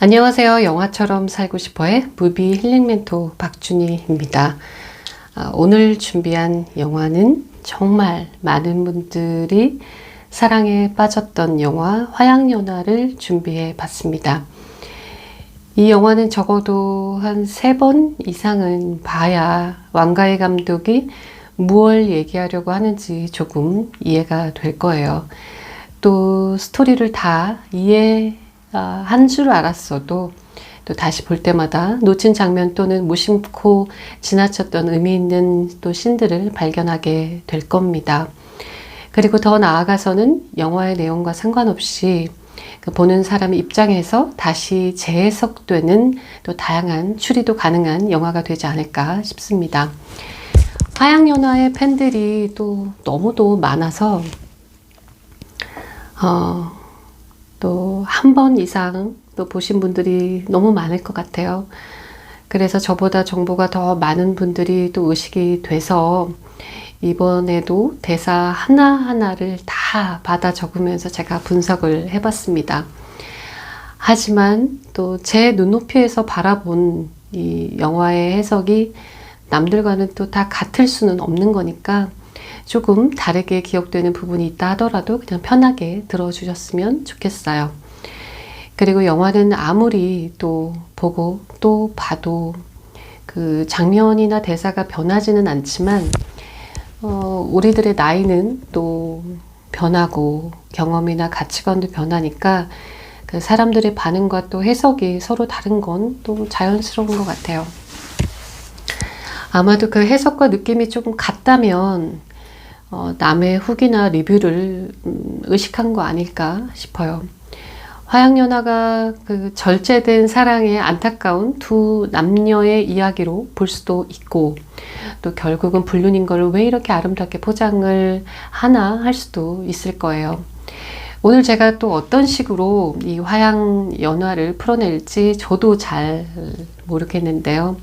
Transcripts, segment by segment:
안녕하세요. 영화처럼 살고 싶어의 무비 힐링 멘토 박준희입니다. 오늘 준비한 영화는 정말 많은 분들이 사랑에 빠졌던 영화 화양연화를 준비해 봤습니다. 이 영화는 적어도 한 3번 이상은 봐야 왕가희 감독이 무엇을 얘기하려고 하는지 조금 이해가 될 거예요. 또 스토리를 다 한 줄 알았어도 또 다시 볼 때마다 놓친 장면 또는 무심코 지나쳤던 의미 있는 또 씬들을 발견하게 될 겁니다. 그리고 더 나아가서는 영화의 내용과 상관없이 보는 사람의 입장에서 다시 재해석되는 또 다양한 추리도 가능한 영화가 되지 않을까 싶습니다. 화양연화의 팬들이 또 너무도 많아서 또 한 번 이상 또 보신 분들이 너무 많을 것 같아요. 그래서 저보다 정보가 더 많은 분들이 또 의식이 돼서 이번에도 대사 하나하나를 다 받아 적으면서 제가 분석을 해봤습니다. 하지만 또 제 눈높이에서 바라본 이 영화의 해석이 남들과는 또 다 같을 수는 없는 거니까 조금 다르게 기억되는 부분이 있다 하더라도 그냥 편하게 들어주셨으면 좋겠어요. 그리고 영화는 아무리 또 보고 또 봐도 그 장면이나 대사가 변하지는 않지만 우리들의 나이는 또 변하고 경험이나 가치관도 변하니까 그 사람들의 반응과 또 해석이 서로 다른 건 또 자연스러운 것 같아요. 아마도 그 해석과 느낌이 조금 같다면 남의 후기나 리뷰를 의식한 거 아닐까 싶어요. 화양연화가 그 절제된 사랑의 안타까운 두 남녀의 이야기로 볼 수도 있고 또 결국은 불륜인 걸 왜 이렇게 아름답게 포장을 하나 할 수도 있을 거예요. 오늘 제가 또 어떤 식으로 이 화양연화를 풀어낼지 저도 잘 모르겠는데요.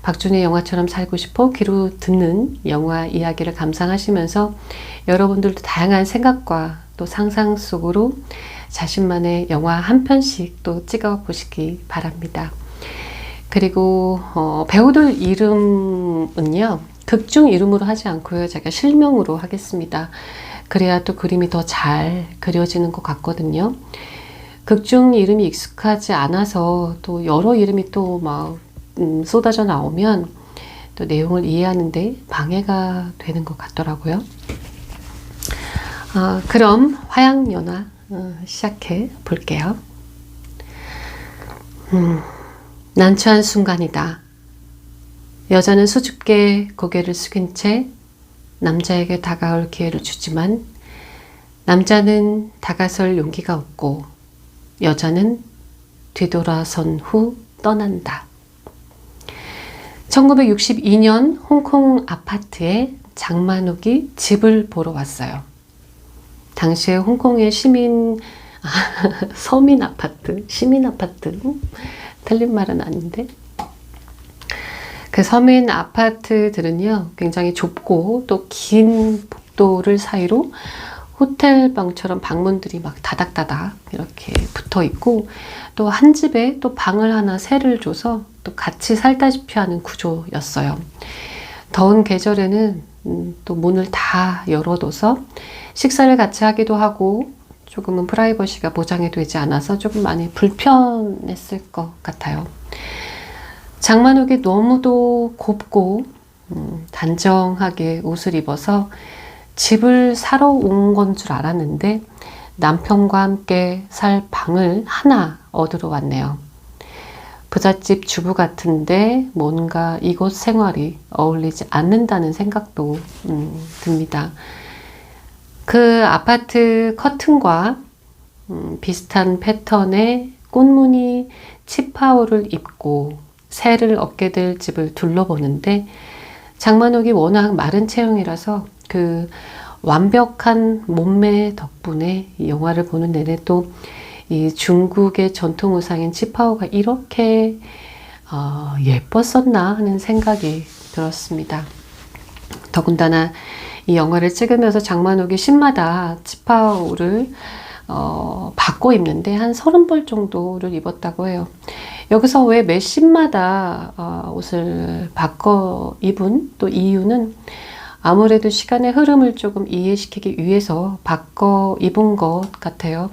박준희의 영화처럼 살고 싶어 귀로 듣는 영화 이야기를 감상하시면서 여러분들도 다양한 생각과 또 상상 속으로 자신만의 영화 한 편씩 또 찍어 보시기 바랍니다. 그리고 배우들 이름은요, 극중 이름으로 하지 않고요, 제가 실명으로 하겠습니다. 그래야 또 그림이 더 잘 그려지는 것 같거든요. 극중 이름이 익숙하지 않아서 또 여러 이름이 또 막 쏟아져 나오면 또 내용을 이해하는데 방해가 되는 것 같더라고요. 그럼 화양연화 시작해 볼게요. 난처한 순간이다. 여자는 수줍게 고개를 숙인 채 남자에게 다가올 기회를 주지만 남자는 다가설 용기가 없고 여자는 뒤돌아선 후 떠난다. 1962년 홍콩 아파트에 장만옥이 집을 보러 왔어요. 당시에 홍콩의 서민 아파트, 시민 아파트, 틀린 말은 아닌데. 그 서민 아파트들은요, 굉장히 좁고 또 긴 복도를 사이로 호텔방처럼 방문들이 막 다닥다닥 이렇게 붙어 있고 또 한 집에 또 방을 하나 세를 줘서 또 같이 살다시피 하는 구조였어요. 더운 계절에는 또 문을 다 열어둬서 식사를 같이 하기도 하고 조금은 프라이버시가 보장이 되지 않아서 조금 많이 불편했을 것 같아요. 장만옥이 너무도 곱고 단정하게 옷을 입어서 집을 사러 온 건 줄 알았는데 남편과 함께 살 방을 하나 얻으러 왔네요. 부잣집 주부 같은데 뭔가 이곳 생활이 어울리지 않는다는 생각도 듭니다. 그 아파트 커튼과 비슷한 패턴의 꽃무늬 치파오를 입고 새를 얻게 될 집을 둘러보는데 장만옥이 워낙 마른 체형이라서 그 완벽한 몸매 덕분에 이 영화를 보는 내내 또 이 중국의 전통 의상인 치파오가 이렇게 예뻤었나 하는 생각이 들었습니다. 더군다나 이 영화를 찍으면서 장만옥이 씬마다 치파오를 바꿔 입는데 한 30벌 정도를 입었다고 해요. 여기서 왜 매 씬마다 옷을 바꿔 입은 또 이유는 아무래도 시간의 흐름을 조금 이해시키기 위해서 바꿔 입은 것 같아요.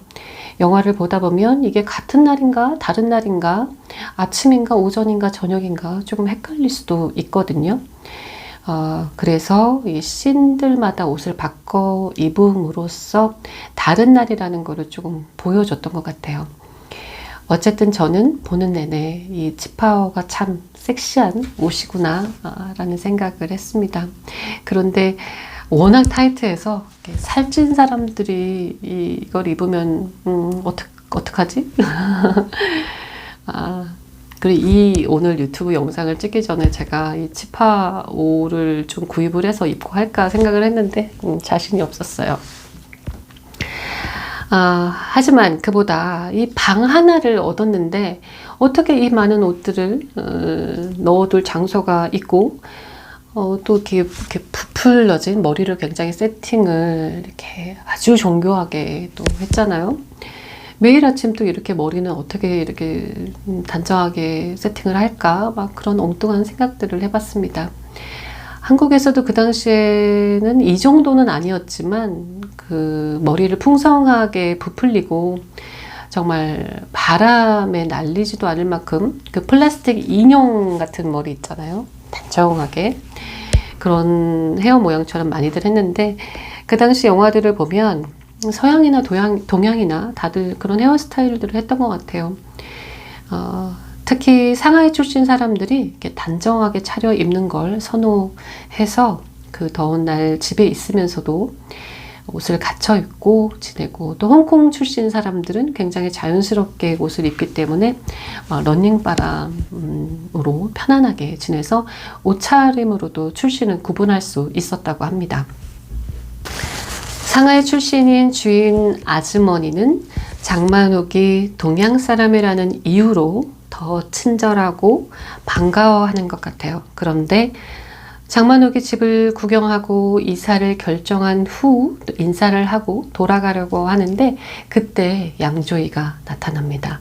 영화를 보다 보면 이게 같은 날인가 다른 날인가 아침인가 오전인가 저녁인가 조금 헷갈릴 수도 있거든요. 그래서 이 씬들마다 옷을 바꿔 입음으로써 다른 날이라는 거를 조금 보여줬던 것 같아요. 어쨌든 저는 보는 내내 이 치파오가 참 섹시한 옷이구나 라는 생각을 했습니다. 그런데 워낙 타이트해서 살찐 사람들이 이걸 입으면 어떡하지? 그리고 오늘 유튜브 영상을 찍기 전에 제가 이 치파오를 좀 구입을 해서 입고 할까 생각을 했는데 자신이 없었어요. 하지만 그보다 이 방 하나를 얻었는데 어떻게 이 많은 옷들을 넣어둘 장소가 있고 또 이렇게 부풀러진 머리를 굉장히 세팅을 이렇게 아주 정교하게 또 했잖아요. 매일 아침 또 이렇게 머리는 어떻게 이렇게 단정하게 세팅을 할까 막 그런 엉뚱한 생각들을 해봤습니다. 한국에서도 그 당시에는 이 정도는 아니었지만 그 머리를 풍성하게 부풀리고 정말 바람에 날리지도 않을 만큼 그 플라스틱 인형 같은 머리 있잖아요. 단정하게 그런 헤어 모양처럼 많이들 했는데 그 당시 영화들을 보면 서양이나 동양이나 다들 그런 헤어스타일들을 했던 것 같아요. 특히 상하이 출신 사람들이 이렇게 단정하게 차려 입는 걸 선호해서 그 더운 날 집에 있으면서도 옷을 갖춰 입고 지내고 또 홍콩 출신 사람들은 굉장히 자연스럽게 옷을 입기 때문에 러닝바람으로 편안하게 지내서 옷차림으로도 출신을 구분할 수 있었다고 합니다. 상하이 출신인 주인 아주머니는 장만옥이 동양 사람이라는 이유로 더 친절하고 반가워하는 것 같아요. 그런데 장만옥이 집을 구경하고 이사를 결정한 후 인사를 하고 돌아가려고 하는데 그때 양조이가 나타납니다.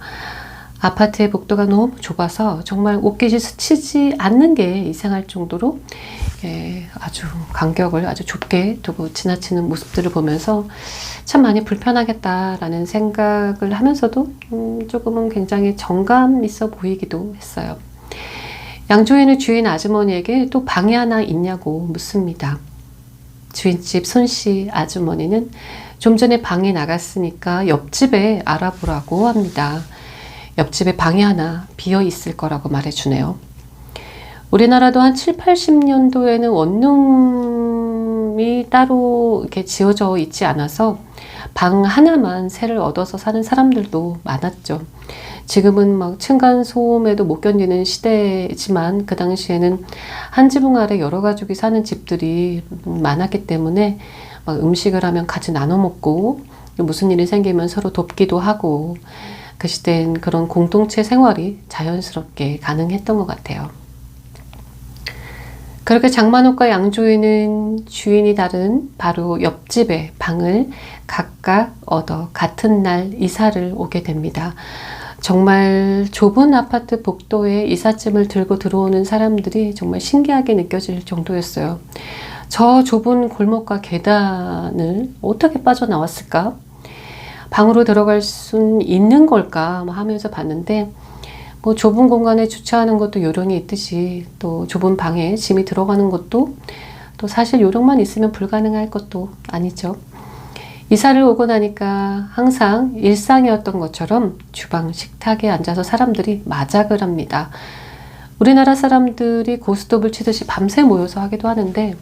아파트의 복도가 너무 좁아서 정말 옷깃이 스치지 않는 게 이상할 정도로 아주 간격을 아주 좁게 두고 지나치는 모습들을 보면서 참 많이 불편하겠다라는 생각을 하면서도 조금은 굉장히 정감 있어 보이기도 했어요. 양조이는 주인 아주머니에게 또 방이 하나 있냐고 묻습니다. 주인집 손씨 아주머니는 좀 전에 방에 나갔으니까 옆집에 알아보라고 합니다. 옆집에 방이 하나 비어 있을 거라고 말해주네요. 우리나라도 한 7, 80년도에는 원룸이 따로 이렇게 지어져 있지 않아서 방 하나만 새를 얻어서 사는 사람들도 많았죠. 지금은 막 층간소음에도 못 견디는 시대지만 그 당시에는 한 지붕 아래 여러 가족이 사는 집들이 많았기 때문에 막 음식을 하면 같이 나눠 먹고 무슨 일이 생기면 서로 돕기도 하고 그 시대엔 그런 공동체 생활이 자연스럽게 가능했던 것 같아요. 그렇게 장만옥과 양조이는 주인이 다른 바로 옆집에 방을 각각 얻어 같은 날 이사를 오게 됩니다. 정말 좁은 아파트 복도에 이삿짐을 들고 들어오는 사람들이 정말 신기하게 느껴질 정도였어요. 저 좁은 골목과 계단을 어떻게 빠져나왔을까? 방으로 들어갈 순 있는 걸까? 하면서 봤는데 뭐 좁은 공간에 주차하는 것도 요령이 있듯이 또 좁은 방에 짐이 들어가는 것도 또 사실 요령만 있으면 불가능할 것도 아니죠. 이사를 오고 나니까 항상 일상이었던 것처럼 주방 식탁에 앉아서 사람들이 마작을 합니다. 우리나라 사람들이 고스톱을 치듯이 밤새 모여서 하기도 하는데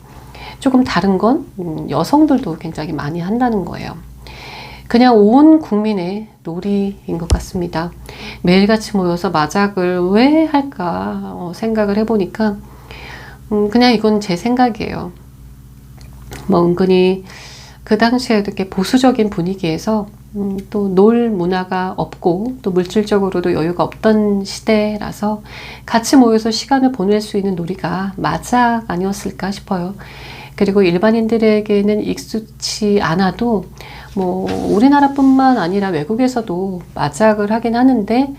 조금 다른 건 여성들도 굉장히 많이 한다는 거예요. 그냥 온 국민의 놀이인 것 같습니다. 매일같이 모여서 마작을 왜 할까 생각을 해보니까 그냥 이건 제 생각이에요. 뭐 은근히 그 당시에도 이렇게 보수적인 분위기에서 또 놀 문화가 없고 또 물질적으로도 여유가 없던 시대라서 같이 모여서 시간을 보낼 수 있는 놀이가 마작 아니었을까 싶어요. 그리고 일반인들에게는 익숙치 않아도 뭐 우리나라뿐만 아니라 외국에서도 마작을 하긴 하는데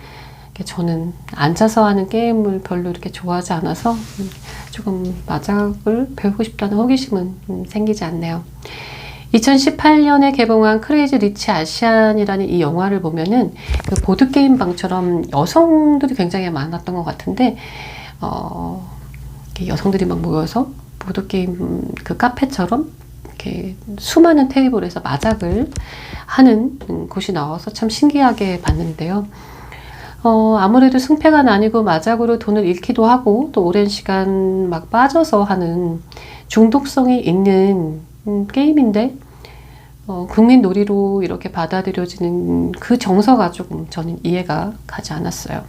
저는 앉아서 하는 게임을 별로 이렇게 좋아하지 않아서 조금 마작을 배우고 싶다는 호기심은 생기지 않네요. 2018년에 개봉한 크레이지 리치 아시안이라는 이 영화를 보면은 그 보드게임 방처럼 여성들이 굉장히 많았던 것 같은데, 여성들이 막 모여서 보드게임 그 카페처럼 이렇게 수많은 테이블에서 마작을 하는 곳이 나와서 참 신기하게 봤는데요. 아무래도 승패가 나뉘고 마작으로 돈을 잃기도 하고 또 오랜 시간 막 빠져서 하는 중독성이 있는 게임인데 국민 놀이로 이렇게 받아들여지는 그 정서가 조금 저는 이해가 가지 않았어요.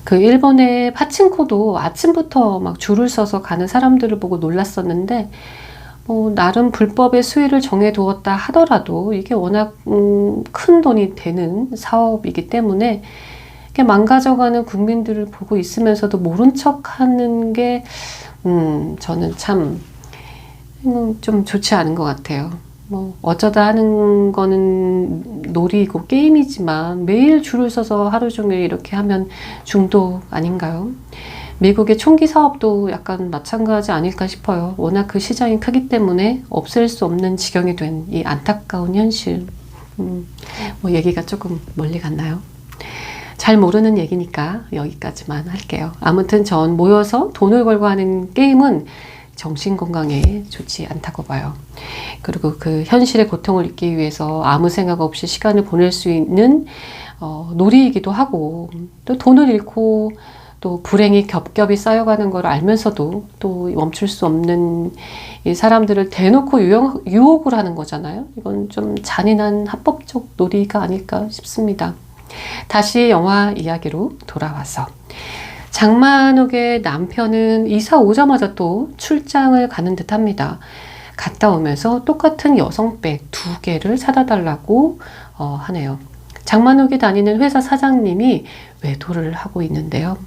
그 일본의 파친코도 아침부터 막 줄을 서서 가는 사람들을 보고 놀랐었는데 나름 불법의 수위를 정해두었다 하더라도 이게 워낙 큰 돈이 되는 사업이기 때문에 이렇게 망가져가는 국민들을 보고 있으면서도 모른 척하는 게 저는 참 좀 좋지 않은 것 같아요. 뭐 어쩌다 하는 거는 놀이고 게임이지만 매일 줄을 서서 하루 종일 이렇게 하면 중독 아닌가요? 미국의 총기 사업도 약간 마찬가지 아닐까 싶어요. 워낙 그 시장이 크기 때문에 없앨 수 없는 지경이 된 이 안타까운 현실. 뭐 얘기가 조금 멀리 갔나요? 잘 모르는 얘기니까 여기까지만 할게요. 아무튼 전 모여서 돈을 걸고 하는 게임은 정신건강에 좋지 않다고 봐요. 그리고 그 현실의 고통을 잊기 위해서 아무 생각 없이 시간을 보낼 수 있는 놀이이기도 하고 또 돈을 잃고 또 불행이 겹겹이 쌓여가는 걸 알면서도 또 멈출 수 없는 이 사람들을 대놓고 유혹을 하는 거잖아요. 이건 좀 잔인한 합법적 놀이가 아닐까 싶습니다. 다시 영화 이야기로 돌아와서 장만옥의 남편은 이사 오자마자 또 출장을 가는 듯 합니다. 갔다 오면서 똑같은 여성백 2개를 사다 달라고 하네요. 장만옥이 다니는 회사 사장님이 외도를 하고 있는데요.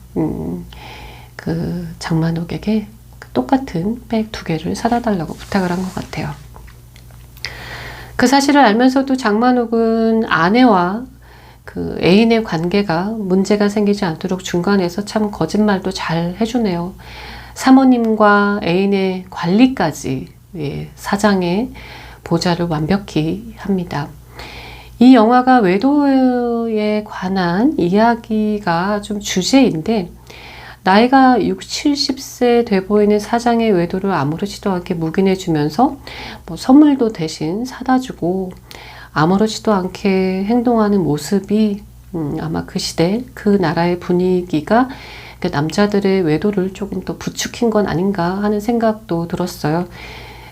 그 장만옥에게 똑같은 백 2개를 사다 달라고 부탁을 한 것 같아요. 그 사실을 알면서도 장만옥은 아내와 그 애인의 관계가 문제가 생기지 않도록 중간에서 참 거짓말도 잘 해주네요. 사모님과 애인의 관리까지 사장의 보좌를 완벽히 합니다. 이 영화가 외도에 관한 이야기가 좀 주제인데 나이가 60, 70세 돼 보이는 사장의 외도를 아무렇지도 않게 묵인해주면서 뭐 선물도 대신 사다 주고 아무렇지도 않게 행동하는 모습이 아마 그 시대, 그 나라의 분위기가 그 남자들의 외도를 조금 더 부추긴 건 아닌가 하는 생각도 들었어요.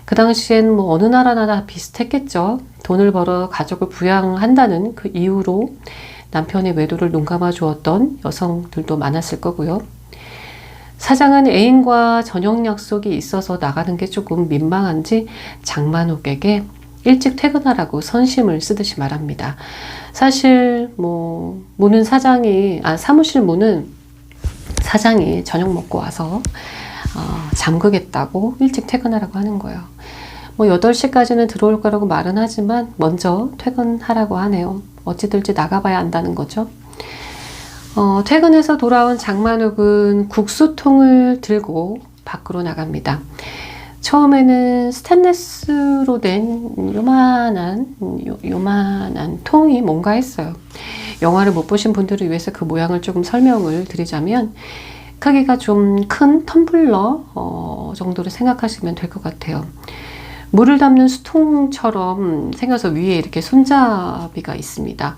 그 당시엔 뭐 어느 나라나 다 비슷했겠죠. 돈을 벌어 가족을 부양한다는 그 이유로 남편의 외도를 눈감아 주었던 여성들도 많았을 거고요. 사장은 애인과 저녁 약속이 있어서 나가는 게 조금 민망한지 장만옥에게 일찍 퇴근하라고 선심을 쓰듯이 말합니다. 사실 문은 사무실 문은 사장이 저녁 먹고 와서 잠그겠다고 일찍 퇴근하라고 하는 거예요. 8시까지는 들어올 거라고 말은 하지만 먼저 퇴근하라고 하네요. 어찌될지 나가봐야 안다는 거죠. 퇴근해서 돌아온 장만옥은 국수통을 들고 밖으로 나갑니다. 처음에는 스테인리스로 된 요만한 통이 뭔가 했어요. 영화를 못 보신 분들을 위해서 그 모양을 조금 설명을 드리자면 크기가 좀 큰 텀블러 정도로 생각하시면 될 것 같아요. 물을 담는 수통처럼 생겨서 위에 이렇게 손잡이가 있습니다.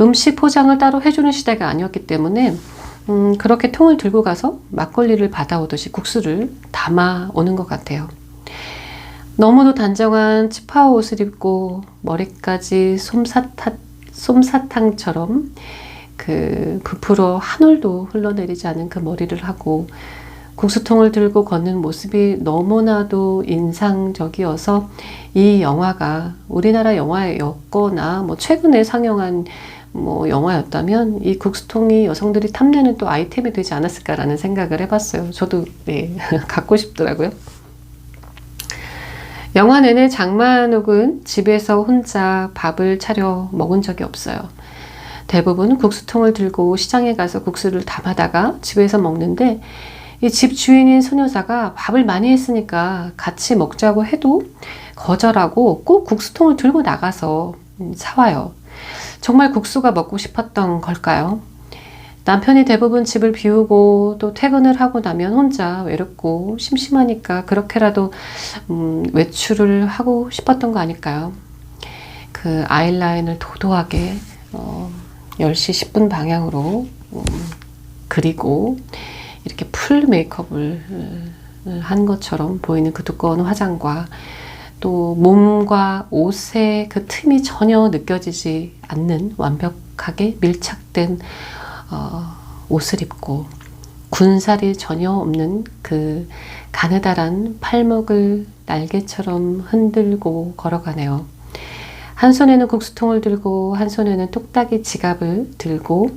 음식 포장을 따로 해주는 시대가 아니었기 때문에 그렇게 통을 들고 가서 막걸리를 받아오듯이 국수를 담아 오는 것 같아요. 너무도 단정한 치파 옷을 입고 머리까지 솜사탕처럼 그 부풀어 한 올도 흘러내리지 않은 그 머리를 하고 국수통을 들고 걷는 모습이 너무나도 인상적이어서 이 영화가 우리나라 영화였거나 최근에 상영한 영화였다면 이 국수통이 여성들이 탐내는 또 아이템이 되지 않았을까라는 생각을 해봤어요. 저도 갖고 싶더라고요. 영화 내내 장만옥은 집에서 혼자 밥을 차려 먹은 적이 없어요. 대부분 국수통을 들고 시장에 가서 국수를 담아다가 집에서 먹는데 이 집 주인인 소녀사가 밥을 많이 했으니까 같이 먹자고 해도 거절하고 꼭 국수통을 들고 나가서 사와요. 정말 국수가 먹고 싶었던 걸까요? 남편이 대부분 집을 비우고 또 퇴근을 하고 나면 혼자 외롭고 심심하니까 그렇게라도 외출을 하고 싶었던 거 아닐까요? 그 아이라인을 도도하게 10시 10분 방향으로 그리고 이렇게 풀 메이크업을 한 것처럼 보이는 그 두꺼운 화장과 또 몸과 옷의 그 틈이 전혀 느껴지지 않는 완벽하게 밀착된 옷을 입고 군살이 전혀 없는 그 가느다란 팔목을 날개처럼 흔들고 걸어가네요. 한 손에는 국수통을 들고 한 손에는 똑딱이 지갑을 들고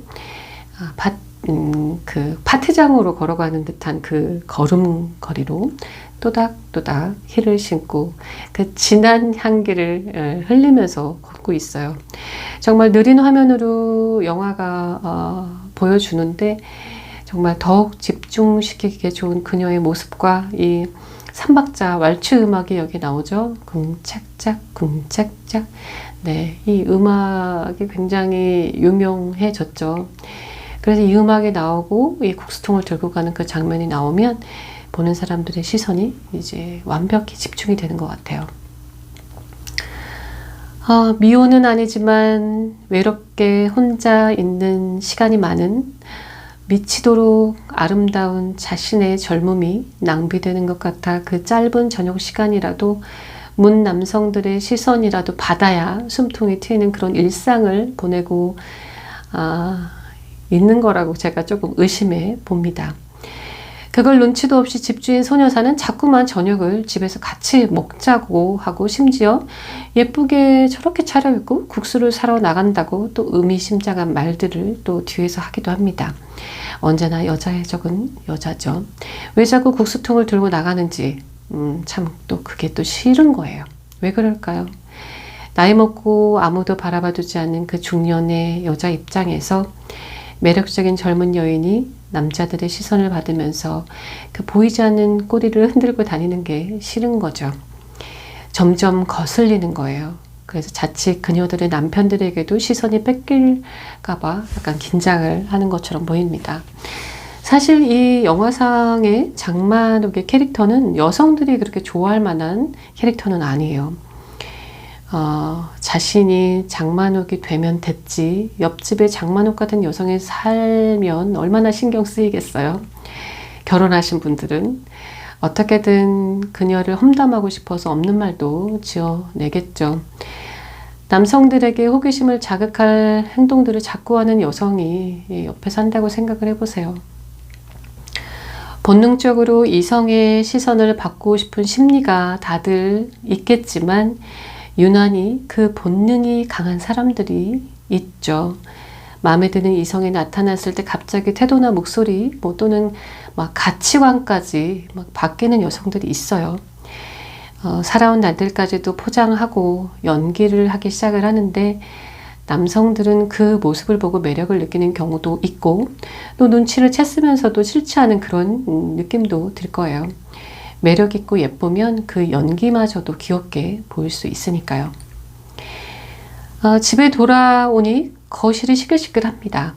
그 파트장으로 걸어가는 듯한 그 걸음걸이로 또닥또닥 힐을 신고 그 진한 향기를 흘리면서 걷고 있어요. 정말 느린 화면으로 영화가 보여주는데 정말 더욱 집중시키기에 좋은 그녀의 모습과 이 3박자 왈츠 음악이 여기 나오죠. 쿵짝짝 쿵짝짝. 네, 이 음악이 굉장히 유명해졌죠. 그래서 이 음악이 나오고 이 국수통을 들고 가는 그 장면이 나오면 보는 사람들의 시선이 이제 완벽히 집중이 되는 것 같아요. 미혼은 아니지만 외롭게 혼자 있는 시간이 많은 미치도록 아름다운 자신의 젊음이 낭비되는 것 같아 그 짧은 저녁 시간이라도 문 남성들의 시선이라도 받아야 숨통이 트이는 그런 일상을 보내고 있는 거라고 제가 조금 의심해 봅니다. 그걸 눈치도 없이 집주인 소녀사는 자꾸만 저녁을 집에서 같이 먹자고 하고 심지어 예쁘게 저렇게 차려입고 국수를 사러 나간다고 또 의미심장한 말들을 또 뒤에서 하기도 합니다. 언제나 여자의 적은 여자죠. 왜 자꾸 국수통을 들고 나가는지 참 또 그게 또 싫은 거예요. 왜 그럴까요? 나이 먹고 아무도 바라봐주지 않는 그 중년의 여자 입장에서 매력적인 젊은 여인이 남자들의 시선을 받으면서 그 보이지 않는 꼬리를 흔들고 다니는 게 싫은 거죠. 점점 거슬리는 거예요. 그래서 자칫 그녀들의 남편들에게도 시선이 뺏길까봐 약간 긴장을 하는 것처럼 보입니다. 사실 이 영화상의 장만옥의 캐릭터는 여성들이 그렇게 좋아할 만한 캐릭터는 아니에요. 자신이 장만옥이 되면 됐지 옆집에 장만옥 같은 여성이 살면 얼마나 신경 쓰이겠어요. 결혼하신 분들은 어떻게든 그녀를 험담하고 싶어서 없는 말도 지어내겠죠. 남성들에게 호기심을 자극할 행동들을 자꾸 하는 여성이 옆에 산다고 생각을 해보세요. 본능적으로 이성의 시선을 받고 싶은 심리가 다들 있겠지만 유난히 그 본능이 강한 사람들이 있죠. 마음에 드는 이성이 나타났을 때 갑자기 태도나 목소리 또는 막 가치관까지 막 바뀌는 여성들이 있어요. 살아온 날들까지도 포장하고 연기를 하기 시작을 하는데 남성들은 그 모습을 보고 매력을 느끼는 경우도 있고 또 눈치를 챘으면서도 싫지 않은 그런 느낌도 들 거예요. 매력 있고 예쁘면 그 연기마저도 귀엽게 보일 수 있으니까요. 집에 돌아오니 거실이 시끌시끌합니다.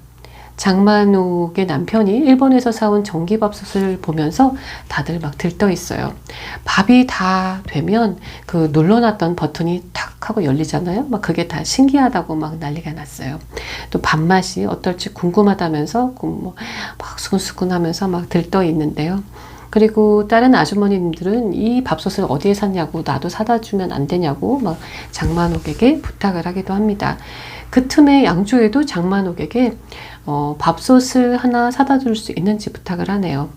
장만옥의 남편이 일본에서 사온 전기밥솥을 보면서 다들 막 들떠 있어요. 밥이 다 되면 그 눌러놨던 버튼이 탁 하고 열리잖아요. 막 그게 다 신기하다고 막 난리가 났어요. 또 밥맛이 어떨지 궁금하다면서 막 수근수근하면서 막 들떠 있는데요. 그리고 다른 아주머니들은 이 밥솥을 어디에 샀냐고 나도 사다 주면 안 되냐고 막 장만옥에게 부탁을 하기도 합니다. 그 틈에 양조에도 장만옥에게 밥솥을 하나 사다 줄 수 있는지 부탁을 하네요.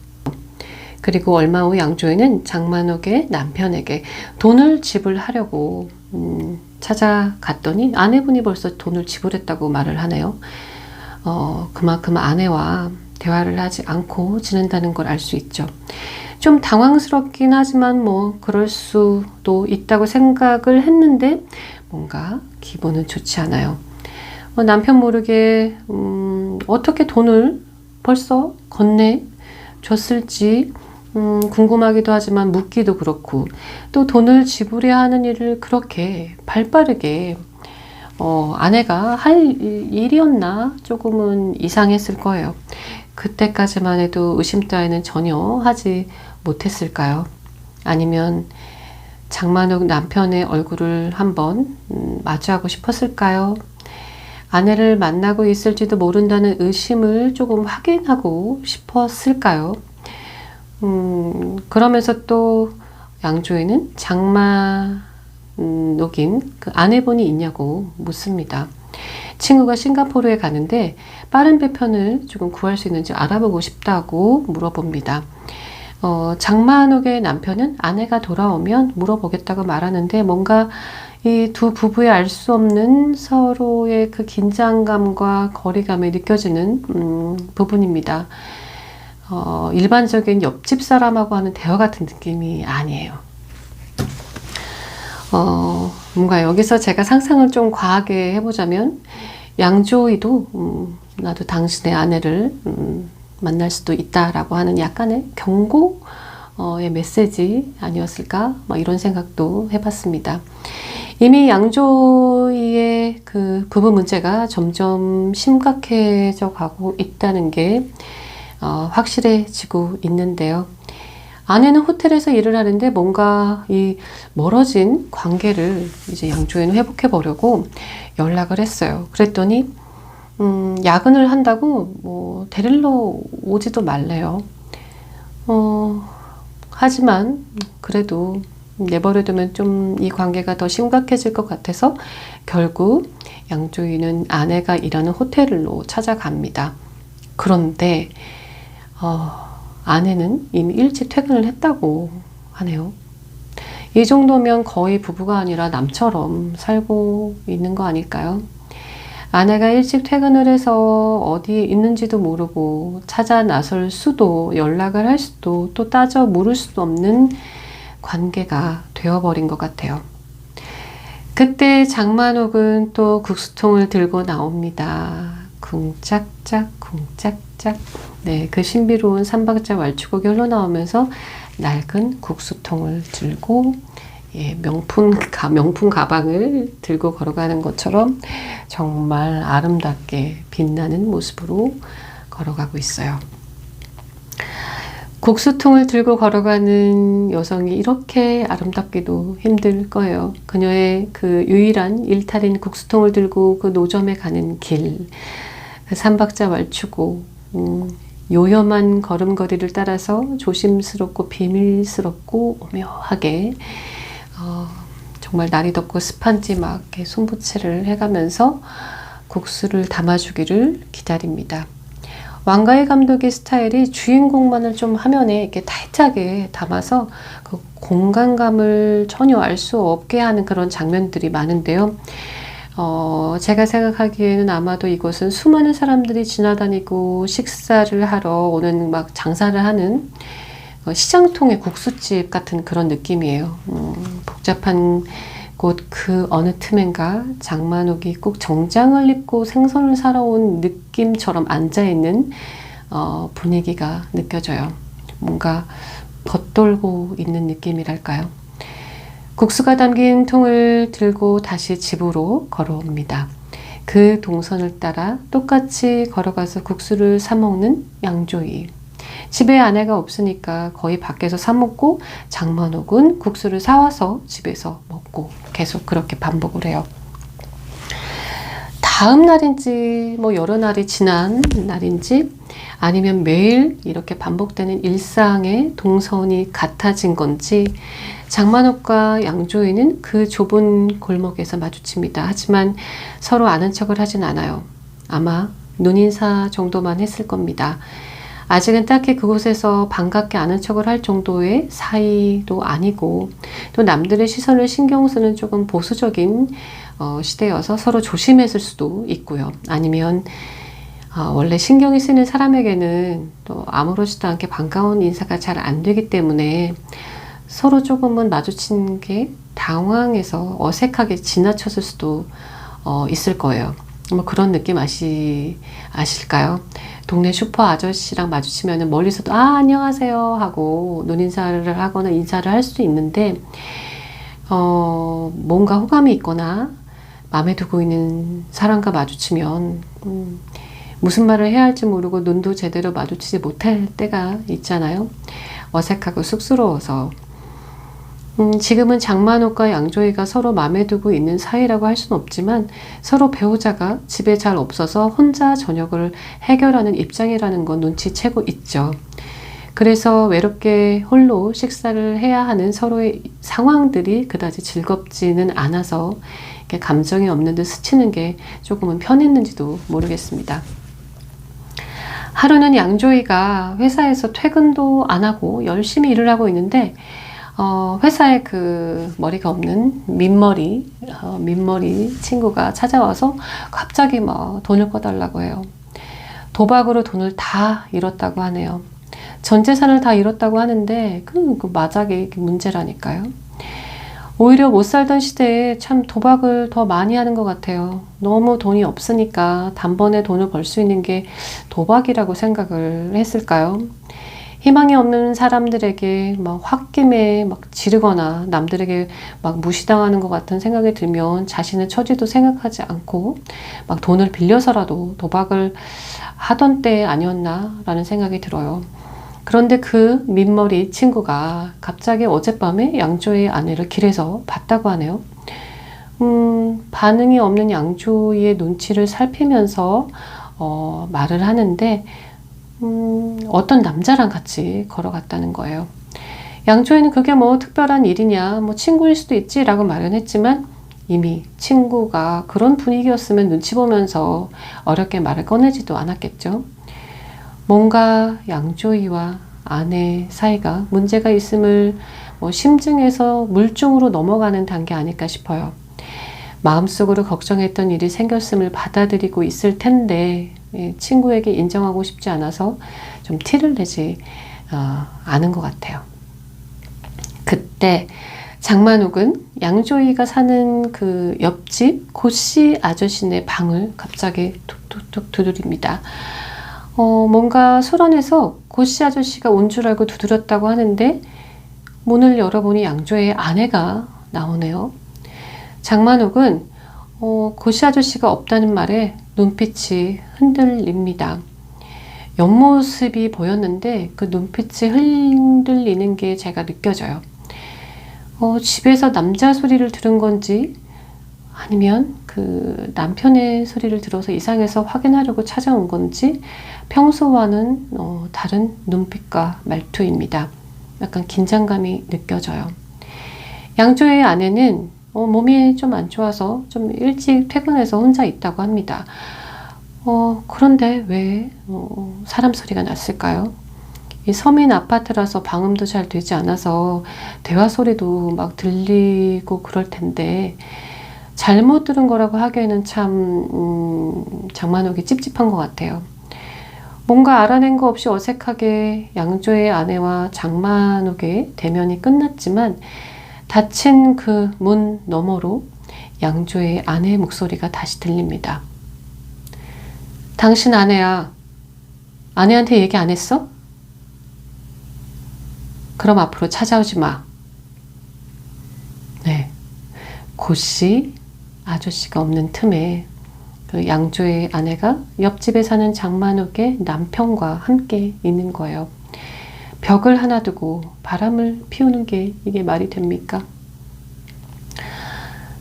그리고 얼마 후 양조에는 장만옥의 남편에게 돈을 지불하려고 찾아갔더니 아내분이 벌써 돈을 지불했다고 말을 하네요. 그만큼 아내와 대화를 하지 않고 지낸다는 걸 알 수 있죠. 좀 당황스럽긴 하지만 뭐 그럴 수도 있다고 생각을 했는데 뭔가 기분은 좋지 않아요. 남편 모르게 어떻게 돈을 벌써 건네줬을지 궁금하기도 하지만 묻기도 그렇고, 또 돈을 지불해야 하는 일을 그렇게 발빠르게 아내가 할 일이었나 조금은 이상했을 거예요. 그때까지만 해도 의심 따위는 전혀 하지 못했을까요? 아니면 장만옥 남편의 얼굴을 한번 마주하고 싶었을까요? 아내를 만나고 있을지도 모른다는 의심을 조금 확인하고 싶었을까요? 그러면서 또 양조위는 장만옥인 그 아내분이 있냐고 묻습니다. 친구가 싱가포르에 가는데 빠른 배편을 조금 구할 수 있는지 알아보고 싶다고 물어봅니다. 장만옥의 남편은 아내가 돌아오면 물어보겠다고 말하는데 뭔가 이 두 부부의 알 수 없는 서로의 그 긴장감과 거리감이 느껴지는 부분입니다. 일반적인 옆집 사람하고 하는 대화 같은 느낌이 아니에요. 뭔가 여기서 제가 상상을 좀 과하게 해보자면 양조위도 나도 당신의 아내를 만날 수도 있다라고 하는 약간의 경고의 메시지 아니었을까? 이런 생각도 해봤습니다. 이미 양조위의 그 부부 문제가 점점 심각해져 가고 있다는 게 확실해지고 있는데요. 아내는 호텔에서 일을 하는데 뭔가 이 멀어진 관계를 이제 양조위는 회복해 보려고 연락을 했어요. 그랬더니 야근을 한다고 뭐 데리러 오지도 말래요. 하지만 그래도 내버려두면 좀 이 관계가 더 심각해질 것 같아서 결국 양조위는 아내가 일하는 호텔로 찾아갑니다. 그런데 아내는 이미 일찍 퇴근을 했다고 하네요. 이 정도면 거의 부부가 아니라 남처럼 살고 있는 거 아닐까요? 아내가 일찍 퇴근을 해서 어디에 있는지도 모르고 찾아 나설 수도, 연락을 할 수도, 또 따져 물을 수도 없는 관계가 되어버린 것 같아요. 그때 장만옥은 또 국수통을 들고 나옵니다. 쿵짝짝 쿵짝짝. 네, 그 신비로운 삼박자 왈츠곡이 흘러나오면서 낡은 국수통을 들고 명품 가방을 들고 걸어가는 것처럼 정말 아름답게 빛나는 모습으로 걸어가고 있어요. 국수통을 들고 걸어가는 여성이 이렇게 아름답기도 힘들 거예요. 그녀의 그 유일한 일탈인 국수통을 들고 그 노점에 가는 길, 그 삼박자 왈츠곡, 요염한 걸음걸이를 따라서 조심스럽고 비밀스럽고 오묘하게 정말 날이 덥고 습한지 막 이렇게 손부채를 해가면서 국수를 담아주기를 기다립니다. 왕가희 감독의 스타일이 주인공만을 좀 화면에 이렇게 타이트하게 담아서 그 공간감을 전혀 알 수 없게 하는 그런 장면들이 많은데요. 제가 생각하기에는 아마도 이곳은 수많은 사람들이 지나다니고 식사를 하러 오는 막 장사를 하는 시장통의 국수집 같은 그런 느낌이에요. 복잡한 곳 그 어느 틈엔가 장만옥이 꼭 정장을 입고 생선을 사러 온 느낌처럼 앉아있는 분위기가 느껴져요. 뭔가 겉돌고 있는 느낌이랄까요. 국수가 담긴 통을 들고 다시 집으로 걸어옵니다. 그 동선을 따라 똑같이 걸어가서 국수를 사 먹는 양조위. 집에 아내가 없으니까 거의 밖에서 사 먹고 장만옥은 국수를 사와서 집에서 먹고 계속 그렇게 반복을 해요. 다음 날인지 뭐 여러 날이 지난 날인지 아니면 매일 이렇게 반복되는 일상의 동선이 같아진 건지 장만옥과 양조위는 그 좁은 골목에서 마주칩니다. 하지만 서로 아는 척을 하진 않아요. 아마 눈인사 정도만 했을 겁니다. 아직은 딱히 그곳에서 반갑게 아는 척을 할 정도의 사이도 아니고 또 남들의 시선을 신경 쓰는 조금 보수적인 시대여서 서로 조심했을 수도 있고요. 아니면 원래 신경이 쓰이는 사람에게는 또 아무렇지도 않게 반가운 인사가 잘 안 되기 때문에 서로 조금은 마주친 게 당황해서 어색하게 지나쳤을 수도 있을 거예요. 뭐 그런 느낌 아실까요? 동네 슈퍼 아저씨랑 마주치면 멀리서도 안녕하세요 하고 눈인사를 하거나 인사를 할 수도 있는데 뭔가 호감이 있거나 마음에 두고 있는 사람과 마주치면 무슨 말을 해야 할지 모르고 눈도 제대로 마주치지 못할 때가 있잖아요. 어색하고 쑥스러워서. 지금은 장만옥과 양조위가 서로 마음에 두고 있는 사이라고 할 수는 없지만 서로 배우자가 집에 잘 없어서 혼자 저녁을 해결하는 입장이라는 건 눈치채고 있죠. 그래서 외롭게 홀로 식사를 해야 하는 서로의 상황들이 그다지 즐겁지는 않아서 감정이 없는 듯 스치는 게 조금은 편했는지도 모르겠습니다. 하루는 양조위가 회사에서 퇴근도 안 하고 열심히 일을 하고 있는데 회사에 그 머리가 없는 민머리 친구가 찾아와서 갑자기 막 돈을 꺼달라고 해요. 도박으로 돈을 다 잃었다고 하네요. 전 재산을 다 잃었다고 하는데 그 마작이 문제라니까요. 오히려 못 살던 시대에 참 도박을 더 많이 하는 것 같아요. 너무 돈이 없으니까 단번에 돈을 벌 수 있는 게 도박이라고 생각을 했을까요? 희망이 없는 사람들에게 막 홧김에 막 지르거나 남들에게 막 무시당하는 것 같은 생각이 들면 자신의 처지도 생각하지 않고 막 돈을 빌려서라도 도박을 하던 때 아니었나 라는 생각이 들어요. 그런데 그 민머리 친구가 갑자기 어젯밤에 양조위의 아내를 길에서 봤다고 하네요. 반응이 없는 양조위의 눈치를 살피면서 말을 하는데 어떤 남자랑 같이 걸어갔다는 거예요. 양조위는 그게 뭐 특별한 일이냐, 뭐 친구일 수도 있지 라고 말은 했지만 이미 친구가 그런 분위기였으면 눈치 보면서 어렵게 말을 꺼내지도 않았겠죠. 뭔가 양조위와 아내 사이가 문제가 있음을 심증해서 물증으로 넘어가는 단계 아닐까 싶어요. 마음속으로 걱정했던 일이 생겼음을 받아들이고 있을 텐데 친구에게 인정하고 싶지 않아서 좀 티를 내지 않은 것 같아요. 그때 장만옥은 양조위가 사는 그 옆집 고씨 아저씨네 방을 갑자기 툭툭툭 두드립니다. 뭔가 소란해서 고씨 아저씨가 온 줄 알고 두드렸다고 하는데 문을 열어보니 양조위의 아내가 나오네요. 장만옥은 고씨 아저씨가 없다는 말에 눈빛이 흔들립니다. 옆모습이 보였는데 그 눈빛이 흔들리는 게 제가 느껴져요. 집에서 남자 소리를 들은 건지 아니면 그 남편의 소리를 들어서 이상해서 확인하려고 찾아온 건지 평소와는 다른 눈빛과 말투입니다. 약간 긴장감이 느껴져요. 양조위의 아내는 몸이 좀 안 좋아서 좀 일찍 퇴근해서 혼자 있다고 합니다. 그런데 왜 사람 소리가 났을까요? 이 서민 아파트라서 방음도 잘 되지 않아서 대화 소리도 막 들리고 그럴 텐데 잘못 들은 거라고 하기에는 참 장만옥이 찝찝한 것 같아요. 뭔가 알아낸 거 없이 어색하게 양조의 아내와 장만옥의 대면이 끝났지만 닫힌 그 문 너머로 양조의 아내의 목소리가 다시 들립니다. 당신 아내야. 아내한테 얘기 안 했어? 그럼 앞으로 찾아오지 마. 네. 고씨 아저씨가 없는 틈에 그 양조의 아내가 옆집에 사는 장만옥의 남편과 함께 있는 거예요. 벽을 하나 두고 바람을 피우는 게 이게 말이 됩니까?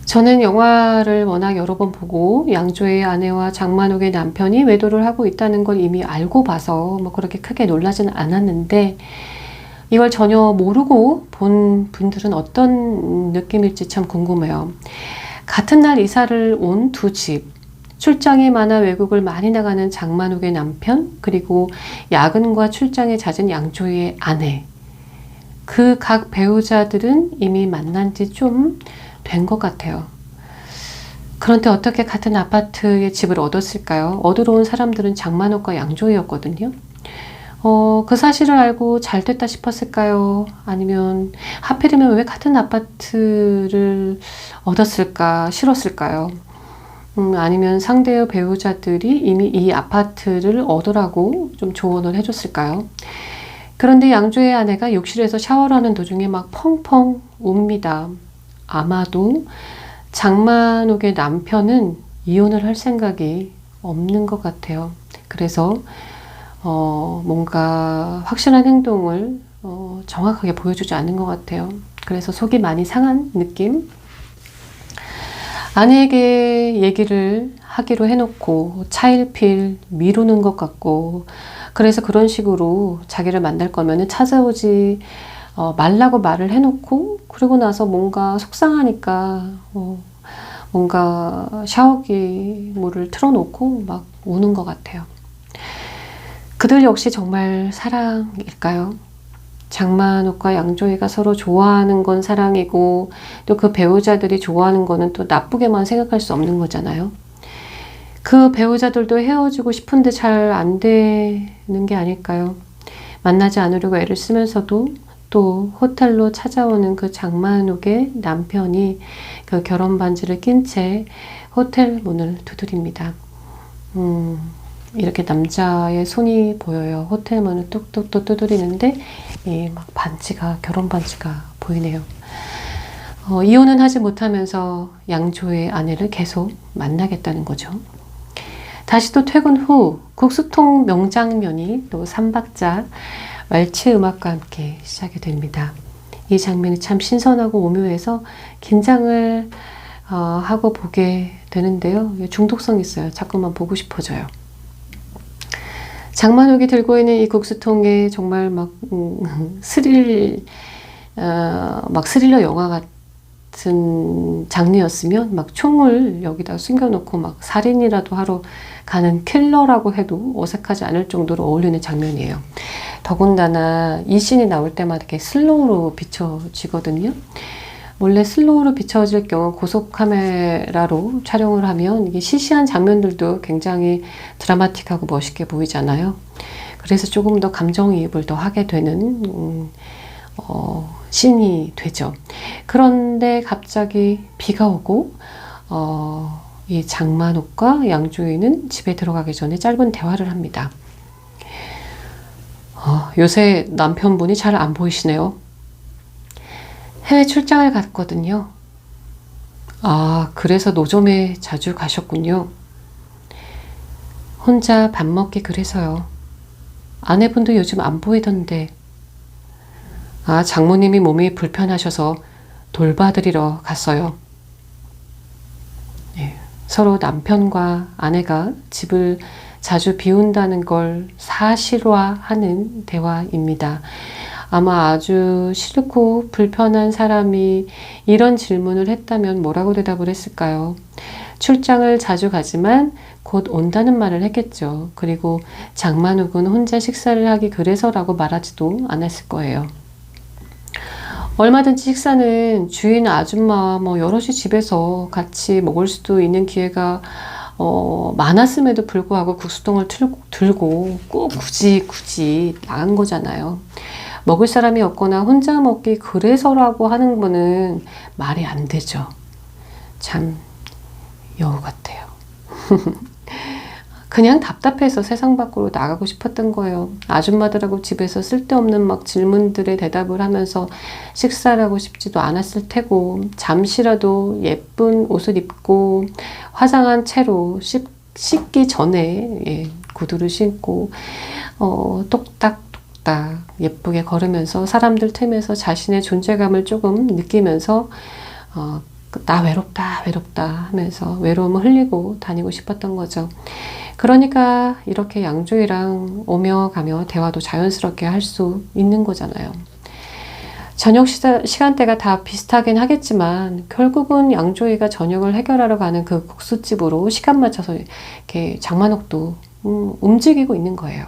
저는 영화를 워낙 여러 번 보고 양조의 아내와 장만옥의 남편이 외도를 하고 있다는 걸 이미 알고 봐서 뭐 그렇게 크게 놀라지는 않았는데 이걸 전혀 모르고 본 분들은 어떤 느낌일지 참 궁금해요. 같은 날 이사를 온 두 집, 출장이 많아 외국을 많이 나가는 장만옥의 남편, 그리고 야근과 출장에 잦은 양조의 아내. 그 각 배우자들은 이미 만난 지 좀 된 것 같아요. 그런데 어떻게 같은 아파트에 집을 얻었을까요? 얻으러 온 사람들은 장만옥과 양조위였거든요. 그 사실을 알고 잘 됐다 싶었을까요? 아니면 하필이면 왜 같은 아파트를 얻었을까, 싫었을까요? 아니면 상대의 배우자들이 이미 이 아파트를 얻으라고 좀 조언을 해줬을까요? 그런데 양조의 아내가 욕실에서 샤워를 하는 도중에 막 펑펑 웁니다. 아마도 장만옥의 남편은 이혼을 할 생각이 없는 것 같아요. 그래서 뭔가 확실한 행동을 정확하게 보여주지 않는 것 같아요. 그래서 속이 많이 상한 느낌? 아내에게 얘기를 하기로 해놓고 차일피일 미루는 것 같고, 그래서 그런 식으로 자기를 만날 거면은 찾아오지 말라고 말을 해놓고, 그리고 나서 뭔가 속상하니까 뭔가 샤워기 물을 틀어놓고 막 우는 것 같아요. 그들 역시 정말 사랑일까요? 장만옥과 양조위가 서로 좋아하는 건 사랑이고, 또 그 배우자들이 좋아하는 거는 또 나쁘게만 생각할 수 없는 거잖아요. 그 배우자들도 헤어지고 싶은데 잘 안 되는 게 아닐까요? 만나지 않으려고 애를 쓰면서도 또 호텔로 찾아오는 그 장만옥의 남편이 그 결혼 반지를 낀 채 호텔 문을 두드립니다. 이렇게 남자의 손이 보여요. 호텔 문을 뚝뚝뚝 두드리는데 막 반지가, 결혼 반지가 보이네요. 이혼은 하지 못하면서 양조의 아내를 계속 만나겠다는 거죠. 다시 또 퇴근 후 국수통 명장면이 또 3박자 왈츠 음악과 함께 시작이 됩니다. 이 장면이 참 신선하고 오묘해서 긴장을 하고 보게 되는데요. 중독성 있어요. 자꾸만 보고 싶어져요. 장만옥이 들고 있는 이 국수통에 정말 막 스릴러 영화 같은 장르였으면 막 총을 여기다 숨겨놓고 막 살인이라도 하러 가는 킬러라고 해도 어색하지 않을 정도로 어울리는 장면이에요. 더군다나 이 씬이 나올 때마다 이렇게 슬로우로 비춰지거든요. 원래 슬로우로 비춰질 경우 고속 카메라로 촬영을 하면 이게 시시한 장면들도 굉장히 드라마틱하고 멋있게 보이잖아요. 그래서 조금 더 감정이입을 더 하게 되는 씬이 되죠. 그런데 갑자기 비가 오고 이 장만옥과 양조위는 집에 들어가기 전에 짧은 대화를 합니다. 요새 남편분이 잘 안 보이시네요. 해외 출장을 갔거든요. 아, 그래서 노점에 자주 가셨군요. 혼자 밥 먹기 그래서요. 아내분도 요즘 안 보이던데. 아, 장모님이 몸이 불편하셔서 돌봐드리러 갔어요. 네, 서로 남편과 아내가 집을 자주 비운다는 걸 사실화하는 대화입니다. 아마 아주 싫고 불편한 사람이 이런 질문을 했다면 뭐라고 대답을 했을까요? 출장을 자주 가지만 곧 온다는 말을 했겠죠. 그리고 장만옥은 혼자 식사를 하기 그래서라고 말하지도 않았을 거예요. 얼마든지 식사는 주인 아줌마와 여럿이 집에서 같이 먹을 수도 있는 기회가 많았음에도 불구하고 국수통을 들고 꼭 굳이 나간 거잖아요. 먹을 사람이 없거나 혼자 먹기 그래서라고 하는 거는 말이 안 되죠. 참 여우 같아요. 그냥 답답해서 세상 밖으로 나가고 싶었던 거예요. 아줌마들하고 집에서 쓸데없는 막 질문들에 대답을 하면서 식사를 하고 싶지도 않았을 테고, 잠시라도 예쁜 옷을 입고 화장한 채로 씻기 전에 구두를 신고 똑딱똑딱 예쁘게 걸으면서 사람들 틈에서 자신의 존재감을 조금 느끼면서 나 외롭다 하면서 외로움을 흘리고 다니고 싶었던 거죠. 그러니까 이렇게 양조위랑 오며 가며 대화도 자연스럽게 할 수 있는 거잖아요. 저녁 시간대가 다 비슷하긴 하겠지만 결국은 양조위가 저녁을 해결하러 가는 그 국수집으로 시간 맞춰서 이렇게 장만옥도 움직이고 있는 거예요.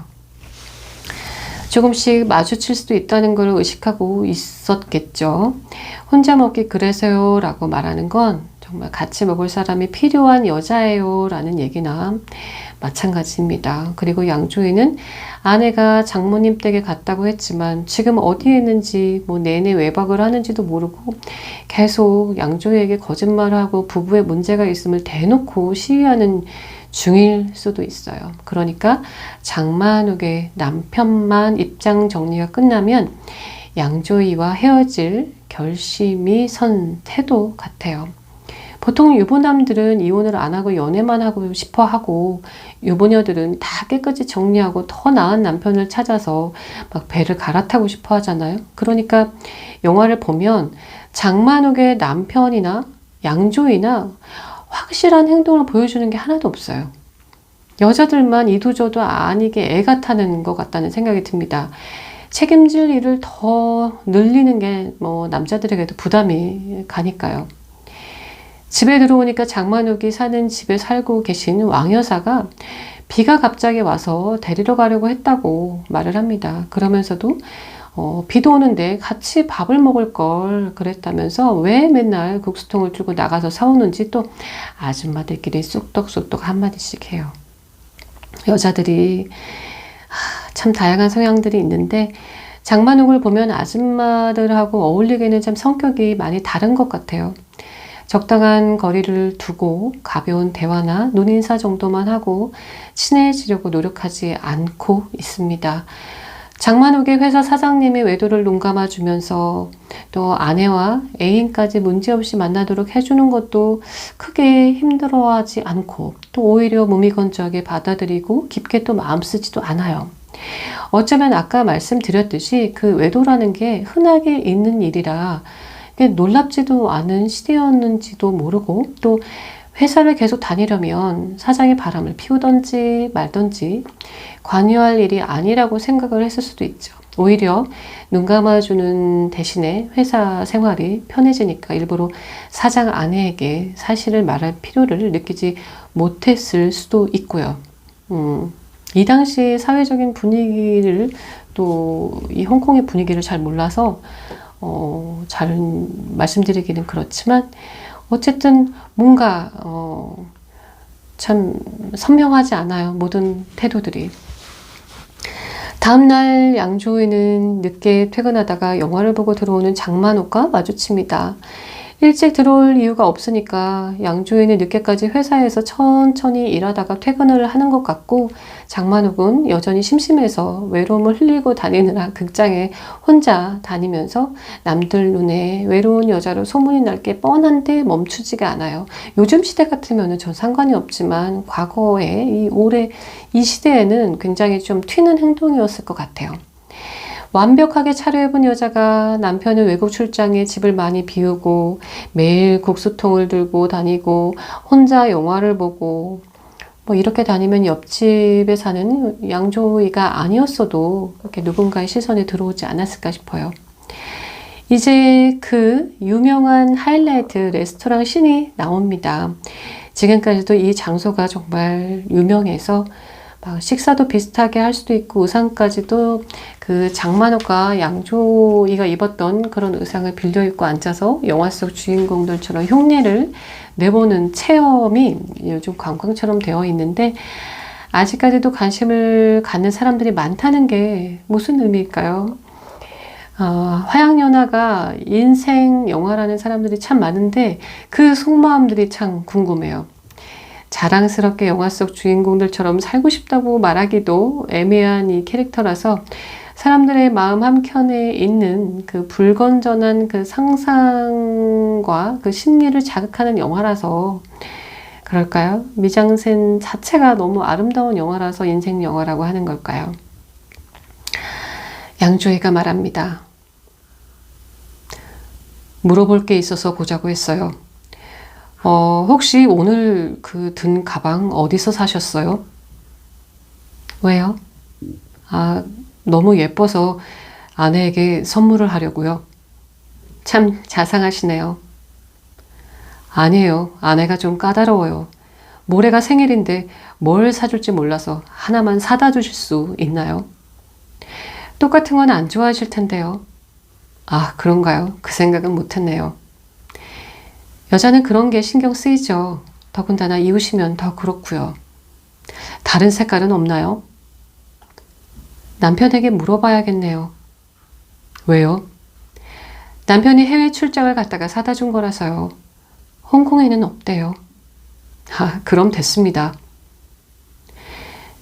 조금씩 마주칠 수도 있다는 걸 의식하고 있었겠죠. 혼자 먹기 그래서요 라고 말하는 건 정말 같이 먹을 사람이 필요한 여자예요 라는 얘기나 마찬가지입니다. 그리고 양조위는 아내가 장모님 댁에 갔다고 했지만 지금 어디에 있는지 뭐 내내 외박을 하는지도 모르고 계속 양조위에게 거짓말하고 부부의 문제가 있음을 대놓고 시위하는 중일 수도 있어요. 그러니까 장만옥의 남편만 입장 정리가 끝나면 양조위와 헤어질 결심이 선 태도 같아요. 보통 유부남들은 이혼을 안 하고 연애만 하고 싶어 하고 유부녀들은 다 깨끗이 정리하고 더 나은 남편을 찾아서 막 배를 갈아타고 싶어 하잖아요. 그러니까 영화를 보면 장만옥의 남편이나 양조위나 확실한 행동을 보여주는 게 하나도 없어요. 여자들만 이도저도 아니게 애가 타는 것 같다는 생각이 듭니다. 책임질 일을 더 늘리는 게 뭐 남자들에게도 부담이 가니까요. 집에 들어오니까 장만옥이 사는 집에 살고 계신 왕여사가 비가 갑자기 와서 데리러 가려고 했다고 말을 합니다. 그러면서도 비도 오는데 같이 밥을 먹을 걸 그랬다면서 왜 맨날 국수통을 들고 나가서 사오는지 또 아줌마들끼리 쑥덕쑥덕 한마디씩 해요. 여자들이 참 다양한 성향들이 있는데 장만옥을 보면 아줌마들하고 어울리기에는 참 성격이 많이 다른 것 같아요. 적당한 거리를 두고 가벼운 대화나 눈인사 정도만 하고 친해지려고 노력하지 않고 있습니다. 장만옥의 회사 사장님이 외도를 눈감아 주면서 또 아내와 애인까지 문제없이 만나도록 해주는 것도 크게 힘들어하지 않고 또 오히려 무미건조하게 받아들이고 깊게 또 마음 쓰지도 않아요. 어쩌면 아까 말씀드렸듯이 그 외도라는 게 흔하게 있는 일이라 놀랍지도 않은 시대였는지도 모르고 또 회사를 계속 다니려면 사장이 바람을 피우던지 말던지 관여할 일이 아니라고 생각을 했을 수도 있죠. 오히려 눈 감아주는 대신에 회사 생활이 편해지니까 일부러 사장 아내에게 사실을 말할 필요를 느끼지 못했을 수도 있고요. 이 당시 사회적인 분위기를 또 이 홍콩의 분위기를 잘 몰라서 잘 말씀드리기는 그렇지만 어쨌든 뭔가 참 선명하지 않아요. 모든 태도들이. 다음날 양조위는 늦게 퇴근하다가 영화를 보고 들어오는 장만옥과 마주칩니다. 일찍 들어올 이유가 없으니까 양조위는 늦게까지 회사에서 천천히 일하다가 퇴근을 하는 것 같고 장만옥은 여전히 심심해서 외로움을 흘리고 다니느라 극장에 혼자 다니면서 남들 눈에 외로운 여자로 소문이 날 게 뻔한데 멈추지가 않아요. 요즘 시대 같으면 전 상관이 없지만 과거에 올해 이 시대에는 굉장히 좀 튀는 행동이었을 것 같아요. 완벽하게 차려입은 여자가 남편은 외국 출장에 집을 많이 비우고 매일 국수통을 들고 다니고 혼자 영화를 보고 뭐 이렇게 다니면 옆집에 사는 양조위가 아니었어도 그렇게 누군가의 시선에 들어오지 않았을까 싶어요. 이제 그 유명한 하이라이트 레스토랑 씬이 나옵니다. 지금까지도 이 장소가 정말 유명해서 식사도 비슷하게 할 수도 있고 의상까지도 그 장만옥과 양조위가 입었던 그런 의상을 빌려 입고 앉아서 영화 속 주인공들처럼 흉내를 내보는 체험이 요즘 관광처럼 되어 있는데 아직까지도 관심을 갖는 사람들이 많다는 게 무슨 의미일까요? 화양연화가 인생 영화라는 사람들이 참 많은데 그 속마음들이 참 궁금해요. 자랑스럽게 영화 속 주인공들처럼 살고 싶다고 말하기도 애매한 이 캐릭터라서 사람들의 마음 한켠에 있는 그 불건전한 그 상상과 그 심리를 자극하는 영화라서 그럴까요? 미장센 자체가 너무 아름다운 영화라서 인생 영화라고 하는 걸까요? 양조위가 말합니다. 물어볼 게 있어서 보자고 했어요. 혹시 오늘 그 든 가방 어디서 사셨어요? 왜요? 너무 예뻐서 아내에게 선물을 하려고요. 참 자상하시네요. 아니에요. 아내가 좀 까다로워요. 모레가 생일인데 뭘 사줄지 몰라서 하나만 사다 주실 수 있나요? 똑같은 건 안 좋아하실 텐데요. 그런가요? 그 생각은 못했네요. 여자는 그런 게 신경 쓰이죠. 더군다나 이웃이면 더 그렇고요. 다른 색깔은 없나요? 남편에게 물어봐야겠네요. 왜요? 남편이 해외 출장을 갔다가 사다 준 거라서요. 홍콩에는 없대요. 아, 그럼 됐습니다.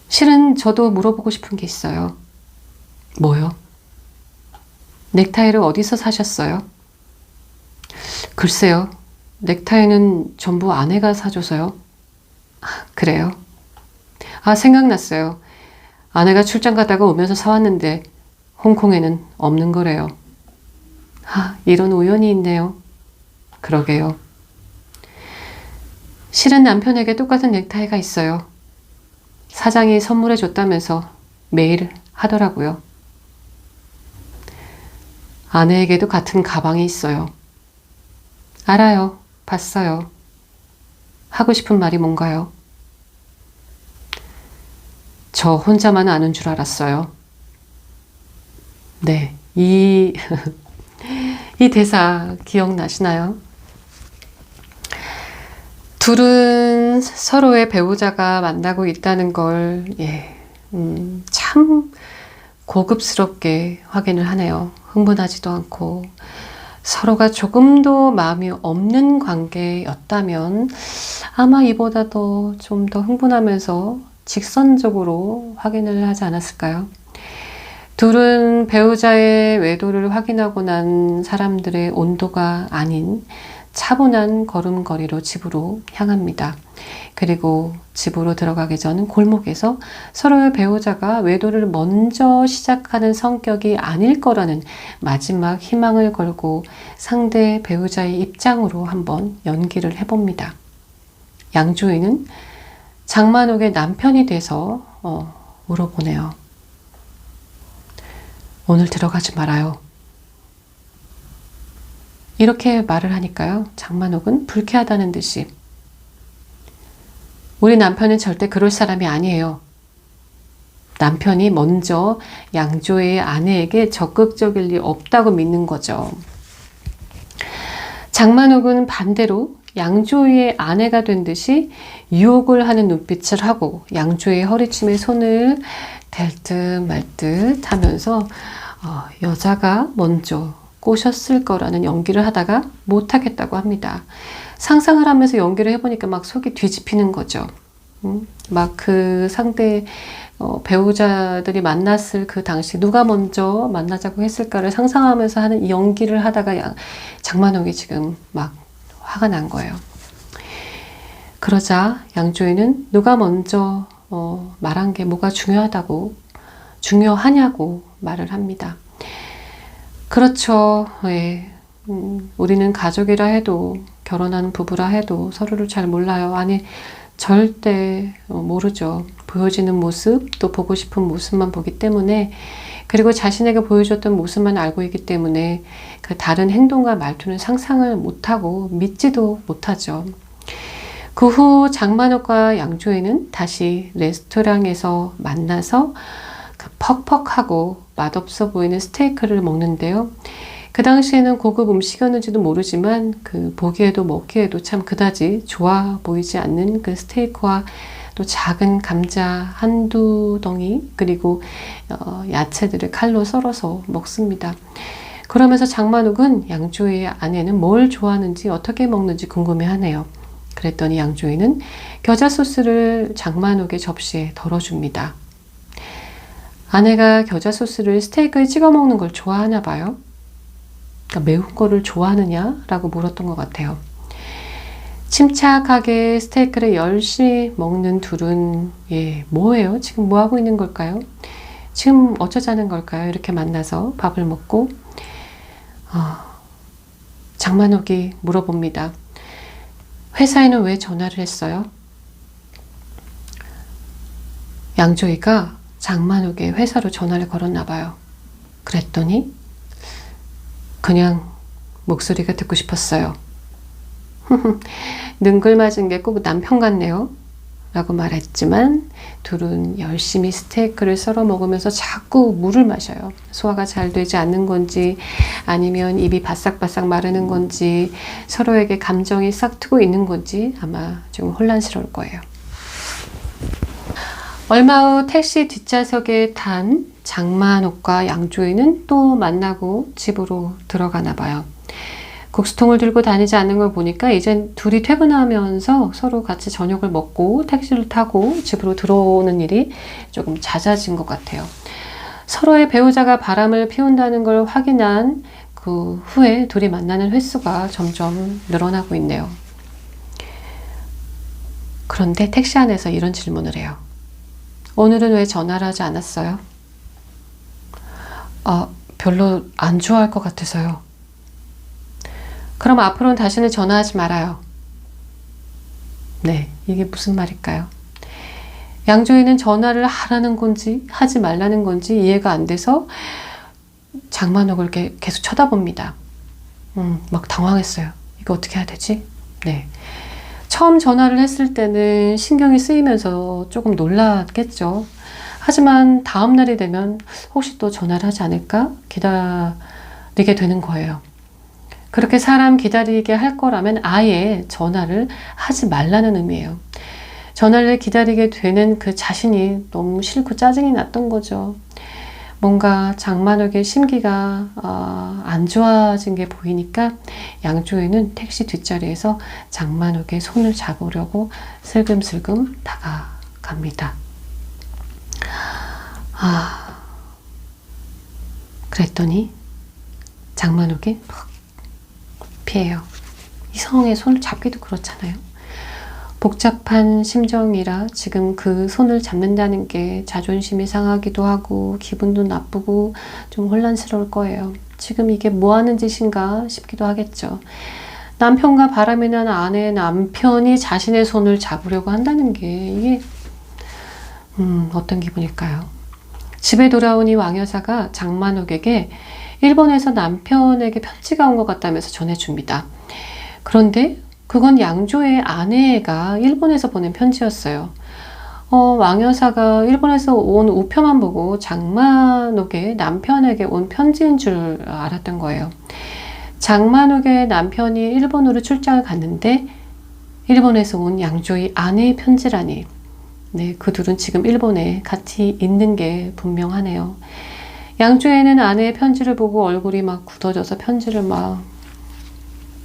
실은 저도 물어보고 싶은 게 있어요. 뭐요? 넥타이를 어디서 사셨어요? 글쎄요. 넥타이는 전부 아내가 사줘서요. 아, 그래요? 아, 생각났어요. 아내가 출장 갔다가 오면서 사왔는데 홍콩에는 없는 거래요. 아, 이런 우연이 있네요. 그러게요. 실은 남편에게 똑같은 넥타이가 있어요. 사장이 선물해 줬다면서 매일 하더라고요. 아내에게도 같은 가방이 있어요. 알아요. 봤어요. 하고 싶은 말이 뭔가요? 저 혼자만 아는 줄 알았어요. 네, 이 대사 기억나시나요? 둘은 서로의 배우자가 만나고 있다는 걸, 참 고급스럽게 확인을 하네요. 흥분하지도 않고. 서로가 조금도 마음이 없는 관계였다면 아마 이보다 좀 더 흥분하면서 직선적으로 확인을 하지 않았을까요? 둘은 배우자의 외도를 확인하고 난 사람들의 온도가 아닌 차분한 걸음걸이로 집으로 향합니다. 그리고 집으로 들어가기 전 골목에서 서로의 배우자가 외도를 먼저 시작하는 성격이 아닐 거라는 마지막 희망을 걸고 상대 배우자의 입장으로 한번 연기를 해봅니다. 양조위는 장만옥의 남편이 돼서 물어보네요. 오늘 들어가지 말아요. 이렇게 말을 하니까요. 장만옥은 불쾌하다는 듯이 우리 남편은 절대 그럴 사람이 아니에요. 남편이 먼저 양조의 아내에게 적극적일 리 없다고 믿는 거죠. 장만옥은 반대로 양조의 아내가 된 듯이 유혹을 하는 눈빛을 하고 양조의 허리춤에 손을 댈 듯 말 듯 하면서 여자가 먼저 꼬셨을 거라는 연기를 하다가 못하겠다고 합니다. 상상을 하면서 연기를 해보니까 막 속이 뒤집히는 거죠. 막 그 상대 배우자들이 만났을 그 당시 누가 먼저 만나자고 했을까를 상상하면서 하는 이 연기를 하다가 장만옥이 지금 막 화가 난 거예요. 그러자 양조위는 누가 먼저 말한 게 뭐가 중요하냐고 말을 합니다. 그렇죠. 예. 우리는 가족이라 해도 결혼한 부부라 해도 서로를 잘 몰라요. 아니 절대 모르죠. 보여지는 모습 또 보고 싶은 모습만 보기 때문에 그리고 자신에게 보여줬던 모습만 알고 있기 때문에 그 다른 행동과 말투는 상상을 못하고 믿지도 못하죠. 그 후 장만옥과 양조위는 다시 레스토랑에서 만나서 그 퍽퍽하고 맛없어 보이는 스테이크를 먹는데요. 그 당시에는 고급 음식이었는지도 모르지만 그 보기에도 먹기에도 참 그다지 좋아 보이지 않는 그 스테이크와 또 작은 감자 한두 덩이 그리고 야채들을 칼로 썰어서 먹습니다. 그러면서 장만옥은 양조위의 아내는 뭘 좋아하는지 어떻게 먹는지 궁금해하네요. 그랬더니 양조위는 겨자 소스를 장만옥의 접시에 덜어줍니다. 아내가 겨자 소스를 스테이크에 찍어 먹는 걸 좋아하나 봐요. 그러니까 매운 거를 좋아하느냐? 라고 물었던 것 같아요. 침착하게 스테이크를 열심히 먹는 둘은 뭐예요? 지금 뭐 하고 있는 걸까요? 지금 어쩌자는 걸까요? 이렇게 만나서 밥을 먹고 장만옥이 물어봅니다. 회사에는 왜 전화를 했어요? 양조위가 장만옥의 회사로 전화를 걸었나 봐요. 그랬더니 그냥 목소리가 듣고 싶었어요. 능글맞은 게 꼭 남편 같네요. 라고 말했지만 둘은 열심히 스테이크를 썰어 먹으면서 자꾸 물을 마셔요. 소화가 잘 되지 않는 건지 아니면 입이 바싹바싹 마르는 건지 서로에게 감정이 싹트고 있는 건지 아마 좀 혼란스러울 거예요. 얼마 후 택시 뒷좌석에 탄 장만옥과 양조위는 또 만나고 집으로 들어가나 봐요. 국수통을 들고 다니지 않는 걸 보니까 이젠 둘이 퇴근하면서 서로 같이 저녁을 먹고 택시를 타고 집으로 들어오는 일이 조금 잦아진 것 같아요. 서로의 배우자가 바람을 피운다는 걸 확인한 그 후에 둘이 만나는 횟수가 점점 늘어나고 있네요. 그런데 택시 안에서 이런 질문을 해요. 오늘은 왜 전화를 하지 않았어요? 별로 안 좋아할 것 같아서요. 그럼 앞으로는 다시는 전화하지 말아요. 네, 이게 무슨 말일까요? 양조위는 전화를 하라는 건지 하지 말라는 건지 이해가 안 돼서 장만옥을 이렇게 계속 쳐다봅니다. 막 당황했어요. 이거 어떻게 해야 되지? 네. 처음 전화를 했을 때는 신경이 쓰이면서 조금 놀랐겠죠. 하지만 다음 날이 되면 혹시 또 전화를 하지 않을까 기다리게 되는 거예요. 그렇게 사람 기다리게 할 거라면 아예 전화를 하지 말라는 의미예요. 전화를 기다리게 되는 그 자신이 너무 싫고 짜증이 났던 거죠. 뭔가 장만옥의 심기가 안 좋아진 게 보이니까 양조위는 택시 뒷자리에서 장만옥의 손을 잡으려고 슬금슬금 다가갑니다. 그랬더니 장만옥이 피해요. 이성의 손을 잡기도 그렇잖아요. 복잡한 심정이라 지금 그 손을 잡는다는 게 자존심이 상하기도 하고 기분도 나쁘고 좀 혼란스러울 거예요. 지금 이게 뭐 하는 짓인가 싶기도 하겠죠. 남편과 바람이 난 아내 남편이 자신의 손을 잡으려고 한다는 게 이게 어떤 기분일까요? 집에 돌아오니 왕여사가 장만옥에게 일본에서 남편에게 편지가 온 것 같다면서 전해줍니다. 그런데 그건 양조의 아내가 일본에서 보낸 편지였어요. 왕여사가 일본에서 온 우표만 보고 장만옥의 남편에게 온 편지인 줄 알았던 거예요. 장만옥의 남편이 일본으로 출장을 갔는데 일본에서 온 양조의 아내의 편지라니. 네, 그 둘은 지금 일본에 같이 있는 게 분명하네요. 양조에는 아내의 편지를 보고 얼굴이 막 굳어져서 편지를 막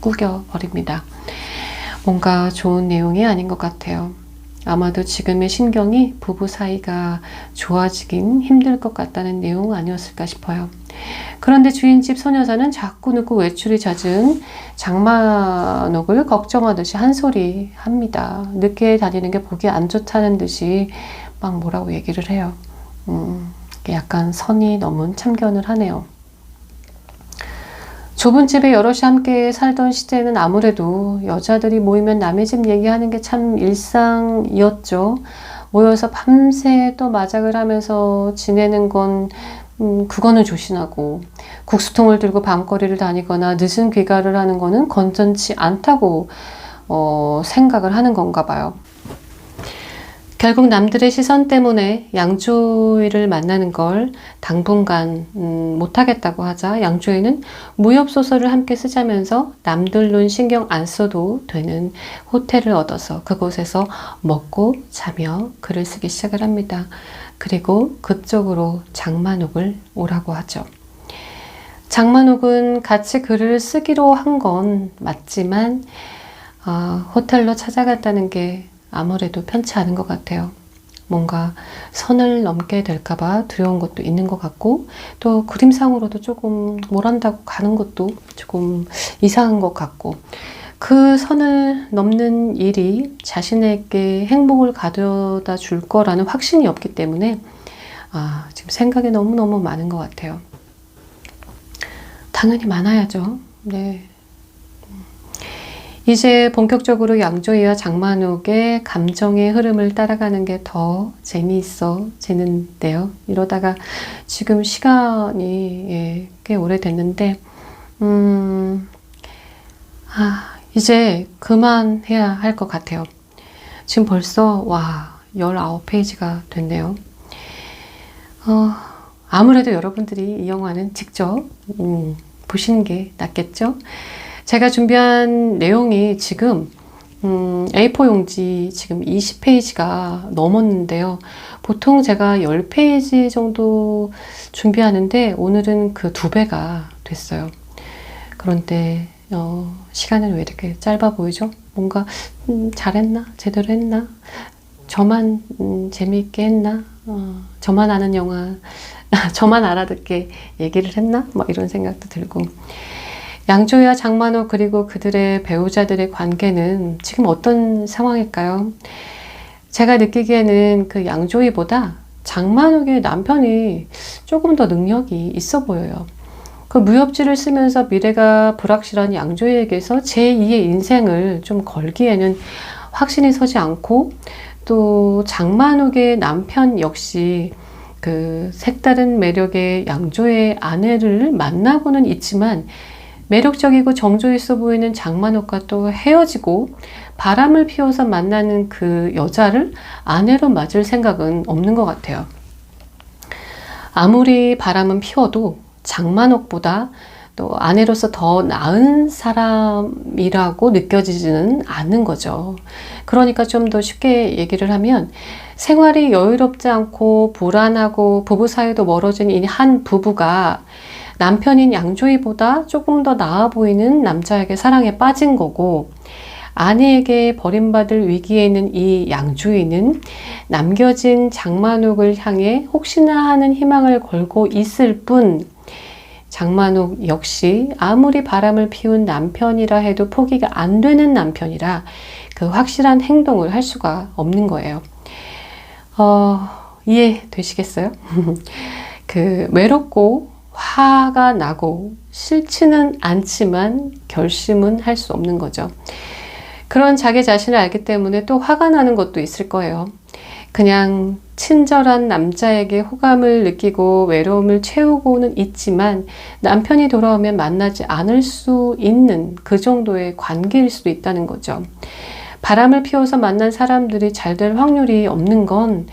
구겨버립니다. 뭔가 좋은 내용이 아닌 것 같아요. 아마도 지금의 신경이 부부 사이가 좋아지긴 힘들 것 같다는 내용 아니었을까 싶어요. 그런데 주인집 소녀사는 자꾸 늦고 외출이 잦은 장만옥을 걱정하듯이 한 소리 합니다. 늦게 다니는 게 보기 안 좋다는 듯이 막 뭐라고 얘기를 해요. 약간 선이 넘은 참견을 하네요. 좁은 집에 여럿이 함께 살던 시대에는 아무래도 여자들이 모이면 남의 집 얘기하는 게 참 일상이었죠. 모여서 밤새 또 마작을 하면서 지내는 건 그거는 조신하고 국수통을 들고 밤거리를 다니거나 늦은 귀가를 하는 거는 건전치 않다고 생각을 하는 건가 봐요. 결국 남들의 시선 때문에 양조위를 만나는 걸 당분간 못하겠다고 하자 양조위는 무협소설을 함께 쓰자면서 남들 눈 신경 안 써도 되는 호텔을 얻어서 그곳에서 먹고 자며 글을 쓰기 시작을 합니다. 그리고 그쪽으로 장만옥을 오라고 하죠. 장만옥은 같이 글을 쓰기로 한 건 맞지만 호텔로 찾아갔다는 게 아무래도 편치 않은 것 같아요. 뭔가 선을 넘게 될까봐 두려운 것도 있는 것 같고 또 그림상으로도 조금 뭘 한다고 가는 것도 조금 이상한 것 같고 그 선을 넘는 일이 자신에게 행복을 가져다 줄 거라는 확신이 없기 때문에 지금 생각이 너무너무 많은 것 같아요. 당연히 많아야죠. 네. 이제 본격적으로 양조위와 장만옥의 감정의 흐름을 따라가는 게 더 재미있어지는데요. 이러다가 지금 시간이 꽤 오래됐는데 이제 그만해야 할 것 같아요. 지금 벌써 19페이지가 됐네요. 아무래도 여러분들이 이 영화는 직접 보시는 게 낫겠죠? 제가 준비한 내용이 지금 A4 용지 지금 20페이지가 넘었는데요. 보통 제가 10페이지 정도 준비하는데 오늘은 그 2배가 됐어요. 그런데 시간은 왜 이렇게 짧아 보이죠? 뭔가 잘했나? 제대로 했나? 저만 재미있게 했나? 저만 아는 영화, 저만 알아듣게 얘기를 했나? 뭐 이런 생각도 들고. 양조위와 장만호 그리고 그들의 배우자들의 관계는 지금 어떤 상황일까요? 제가 느끼기에는 그 양조위보다 장만옥의 남편이 조금 더 능력이 있어 보여요. 그 무협지를 쓰면서 미래가 불확실한 양조위에게서 제2의 인생을 좀 걸기에는 확신이 서지 않고, 또 장만옥의 남편 역시 그 색다른 매력의 양조위의 아내를 만나고는 있지만 매력적이고 정조 있어 보이는 장만옥과 또 헤어지고 바람을 피워서 만나는 그 여자를 아내로 맞을 생각은 없는 것 같아요. 아무리 바람은 피워도 장만옥보다 또 아내로서 더 나은 사람이라고 느껴지지는 않는 거죠. 그러니까 좀 더 쉽게 얘기를 하면 생활이 여유롭지 않고 불안하고 부부 사이도 멀어진 이 한 부부가 남편인 양조위보다 조금 더 나아 보이는 남자에게 사랑에 빠진 거고, 아내에게 버림받을 위기에 있는 이 양조위는 남겨진 장만옥을 향해 혹시나 하는 희망을 걸고 있을 뿐, 장만옥 역시 아무리 바람을 피운 남편이라 해도 포기가 안 되는 남편이라 그 확실한 행동을 할 수가 없는 거예요. 이해되시겠어요? 그 외롭고 화가 나고 싫지는 않지만 결심은 할 수 없는 거죠. 그런 자기 자신을 알기 때문에 또 화가 나는 것도 있을 거예요. 그냥 친절한 남자에게 호감을 느끼고 외로움을 채우고는 있지만 남편이 돌아오면 만나지 않을 수 있는 그 정도의 관계일 수도 있다는 거죠. 바람을 피워서 만난 사람들이 잘 될 확률이 없는 건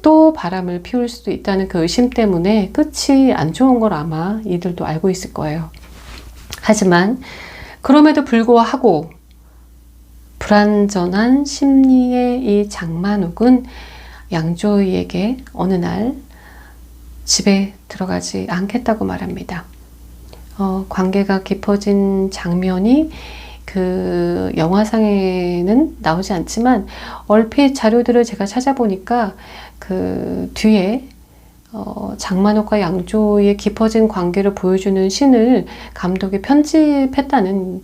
또 바람을 피울 수도 있다는 그 의심 때문에 끝이 안 좋은 걸 아마 이들도 알고 있을 거예요. 하지만 그럼에도 불구하고 불완전한 심리의 이 장만옥은 양조위에게 어느 날 집에 들어가지 않겠다고 말합니다. 관계가 깊어진 장면이 그 영화상에는 나오지 않지만 얼핏 자료들을 제가 찾아보니까 그 뒤에 장만옥과 양조위의 깊어진 관계를 보여주는 씬을 감독이 편집했다는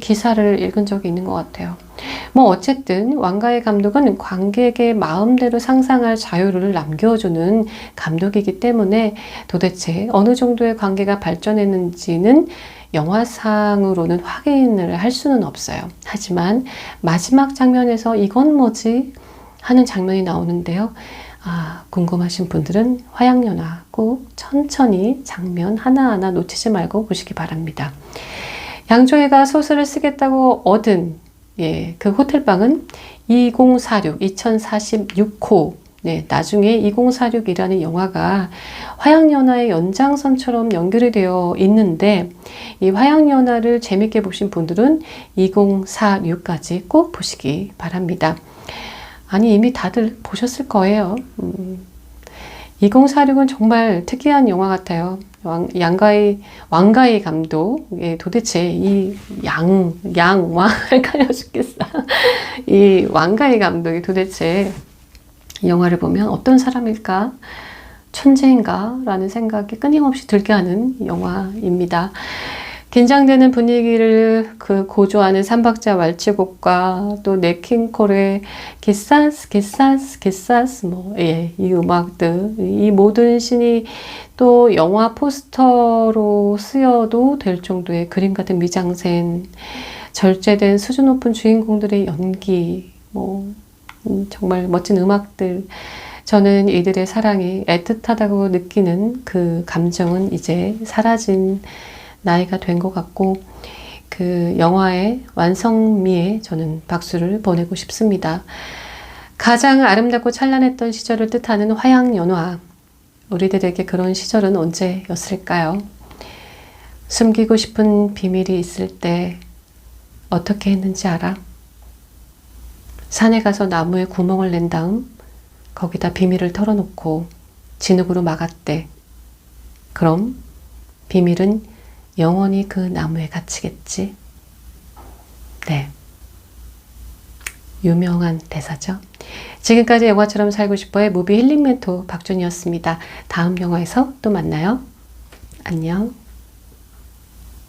기사를 읽은 적이 있는 것 같아요. 뭐 어쨌든 왕가희 감독은 관객의 마음대로 상상할 자유를 남겨주는 감독이기 때문에 도대체 어느 정도의 관계가 발전했는지는 영화상으로는 확인을 할 수는 없어요. 하지만 마지막 장면에서 이건 뭐지? 하는 장면이 나오는데요. 궁금하신 분들은 화양연화 꼭 천천히 장면 하나하나 놓치지 말고 보시기 바랍니다. 양조위가 소설을 쓰겠다고 얻은 그 호텔방은 2046호. 나중에 2046이라는 영화가 화양연화의 연장선처럼 연결이 되어 있는데, 이 화양연화를 재밌게 보신 분들은 2046까지 꼭 보시기 바랍니다. 아니, 이미 다들 보셨을 거예요. 2046은 정말 특이한 영화 같아요. 왕가희 감독. 도대체 이 헷갈려 죽겠어. 이 왕가희 감독이 도대체 이 영화를 보면 어떤 사람일까? 천재인가? 라는 생각이 끊임없이 들게 하는 영화입니다. 긴장되는 분위기를 고조하는 삼박자 왈츠곡과 또 네킹콜의 기사스 이 음악들, 이 모든 신이 또 영화 포스터로 쓰여도 될 정도의 그림 같은 미장센, 절제된 수준 높은 주인공들의 연기, 정말 멋진 음악들. 저는 이들의 사랑이 애틋하다고 느끼는 그 감정은 이제 사라진 나이가 된 것 같고, 그 영화의 완성미에 저는 박수를 보내고 싶습니다. 가장 아름답고 찬란했던 시절을 뜻하는 화양연화. 우리들에게 그런 시절은 언제였을까요? 숨기고 싶은 비밀이 있을 때 어떻게 했는지 알아? 산에 가서 나무에 구멍을 낸 다음 거기다 비밀을 털어놓고 진흙으로 막았대. 그럼 비밀은 영원히 그 나무에 갇히겠지. 네. 유명한 대사죠. 지금까지 영화처럼 살고 싶어의 무비 힐링 멘토 박준이었습니다. 다음 영화에서 또 만나요. 안녕.